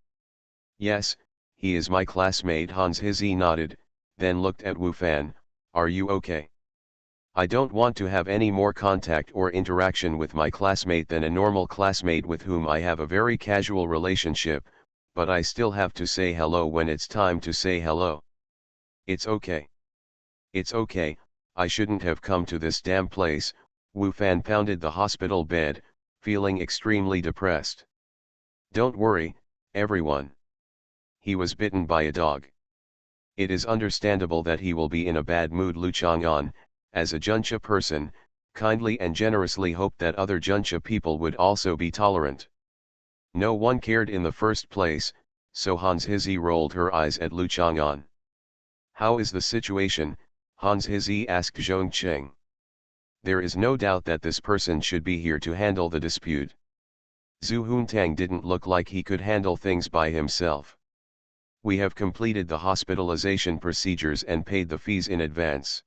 Yes, he is my classmate. Hans Hizzy nodded, then looked at Wu Fan. Are you okay? I don't want to have any more contact or interaction with my classmate than a normal classmate with whom I have a very casual relationship, but I still have to say hello when it's time to say hello. It's okay. It's okay, I shouldn't have come to this damn place. Wu Fan pounded the hospital bed, feeling extremely depressed. Don't worry, everyone. He was bitten by a dog. It is understandable that he will be in a bad mood. Lu Chang'an, as a Juncha person, kindly and generously hoped that other Juncha people would also be tolerant. No one cared in the first place, so Hans Hizzy rolled her eyes at Lu Chang'an. How is the situation? Hans Hizzy asked Zhong Cheng. There is no doubt that this person should be here to handle the dispute. Zhu Huntang didn't look like he could handle things by himself. We have completed the hospitalization procedures and paid the fees in advance.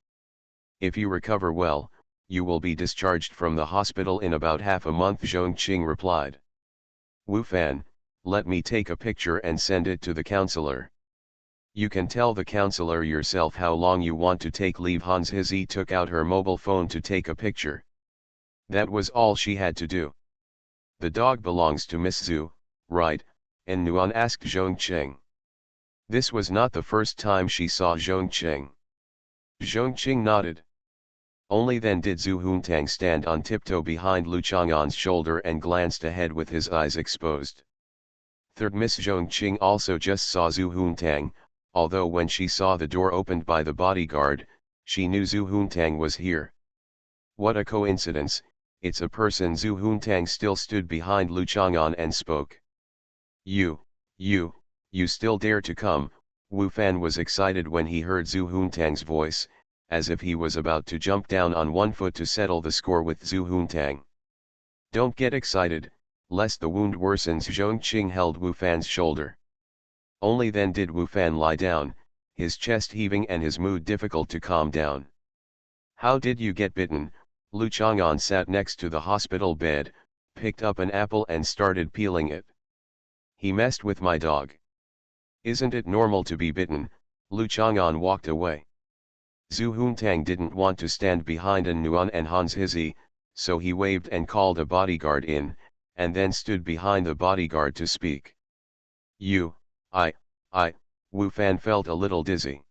If you recover well, you will be discharged from the hospital in about half a month, Zhong Qing replied. Wu Fan, let me take a picture and send it to the counselor. You can tell the counselor yourself how long you want to take leave. Hans Hizzy took out her mobile phone to take a picture. That was all she had to do. The dog belongs to Miss Zhu, right? And Nuan asked Zhong Cheng. This was not the first time she saw Zhong Cheng. Zhong Cheng nodded. Only then did Zhu Huntang stand on tiptoe behind Lu Chang'an's shoulder and glanced ahead with his eyes exposed. Third, Miss Zhong Cheng also just saw Zhu Huntang, although when she saw the door opened by the bodyguard, she knew Zhu Huntang was here. What a coincidence, it's a person. Zhu Huntang still stood behind Lu Chang'an and spoke. You still dare to come? Wu Fan was excited when he heard Zhu Huntang's voice, as if he was about to jump down on one foot to settle the score with Zhu Huntang. Don't get excited, lest the wound worsens. Zhong Qing held Wu Fan's shoulder. Only then did Wu Fan lie down, his chest heaving and his mood difficult to calm down. How did you get bitten? Lu Chang'an sat next to the hospital bed, picked up an apple and started peeling it. He messed with my dog. Isn't it normal to be bitten? Lu Chang'an walked away. Zhu Huntang didn't want to stand behind An Nuan and Hans Hizzy, so he waved and called a bodyguard in, and then stood behind the bodyguard to speak. Wu Fan felt a little dizzy.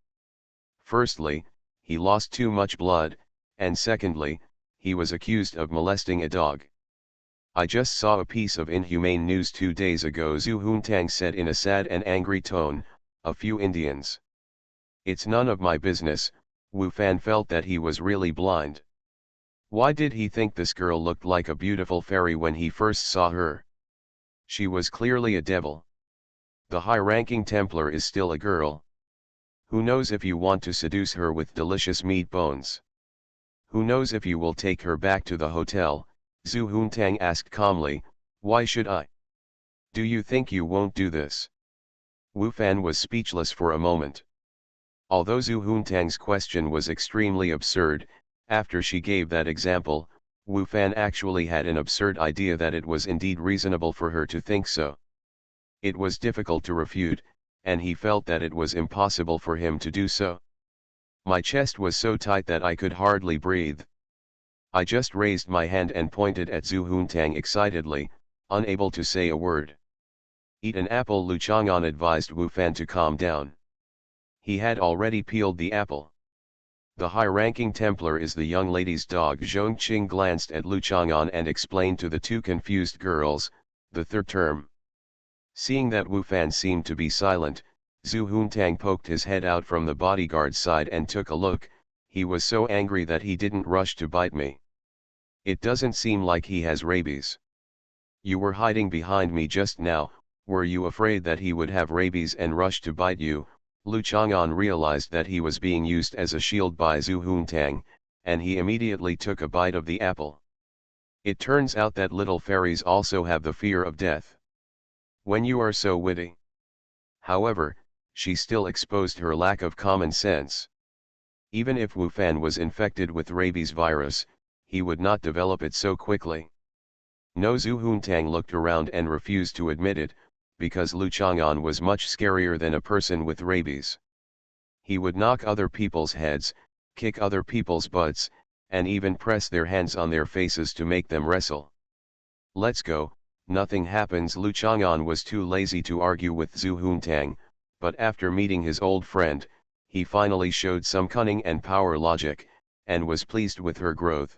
Firstly, he lost too much blood, and secondly, he was accused of molesting a dog. I just saw a piece of inhumane news 2 days ago, Zhu Huntang said in a sad and angry tone. A few Indians. It's none of my business. Wu Fan felt that he was really blind. Why did he think this girl looked like a beautiful fairy when he first saw her? She was clearly a devil. The high-ranking Templar is still a girl. Who knows if you want to seduce her with delicious meat bones? Who knows if you will take her back to the hotel? Zhu Huntang asked calmly. Why should I? Do you think you won't do this? Wu Fan was speechless for a moment. Although Zhu Huntang's question was extremely absurd, after she gave that example, Wu Fan actually had an absurd idea that it was indeed reasonable for her to think so. It was difficult to refute, and he felt that it was impossible for him to do so. My chest was so tight that I could hardly breathe. I just raised my hand and pointed at Zhu Huntang excitedly, unable to say a word. Eat an apple, Lu Chang'an advised Wu Fan to calm down. He had already peeled the apple. The high-ranking Templar is the young lady's dog. Zhong Qing glanced at Lu Chang'an and explained to the two confused girls, the third term. Seeing that Wu Fan seemed to be silent, Zhu Huntang poked his head out from the bodyguard's side and took a look. He was so angry that he didn't rush to bite me. It doesn't seem like he has rabies. You were hiding behind me just now. Were you afraid that he would have rabies and rush to bite you? Lu Chang'an realized that he was being used as a shield by Zhu Huntang, and he immediately took a bite of the apple. It turns out that little fairies also have the fear of death. When you are so witty. However, she still exposed her lack of common sense. Even if Wu Fan was infected with rabies virus, he would not develop it so quickly. No, Zhu Huntang looked around and refused to admit it, because Lu Chang'an was much scarier than a person with rabies. He would knock other people's heads, kick other people's butts, and even press their hands on their faces to make them wrestle. Let's go, nothing happens. Lu Chang'an was too lazy to argue with Zhu Huntang, but after meeting his old friend, he finally showed some cunning and power logic, and was pleased with her growth.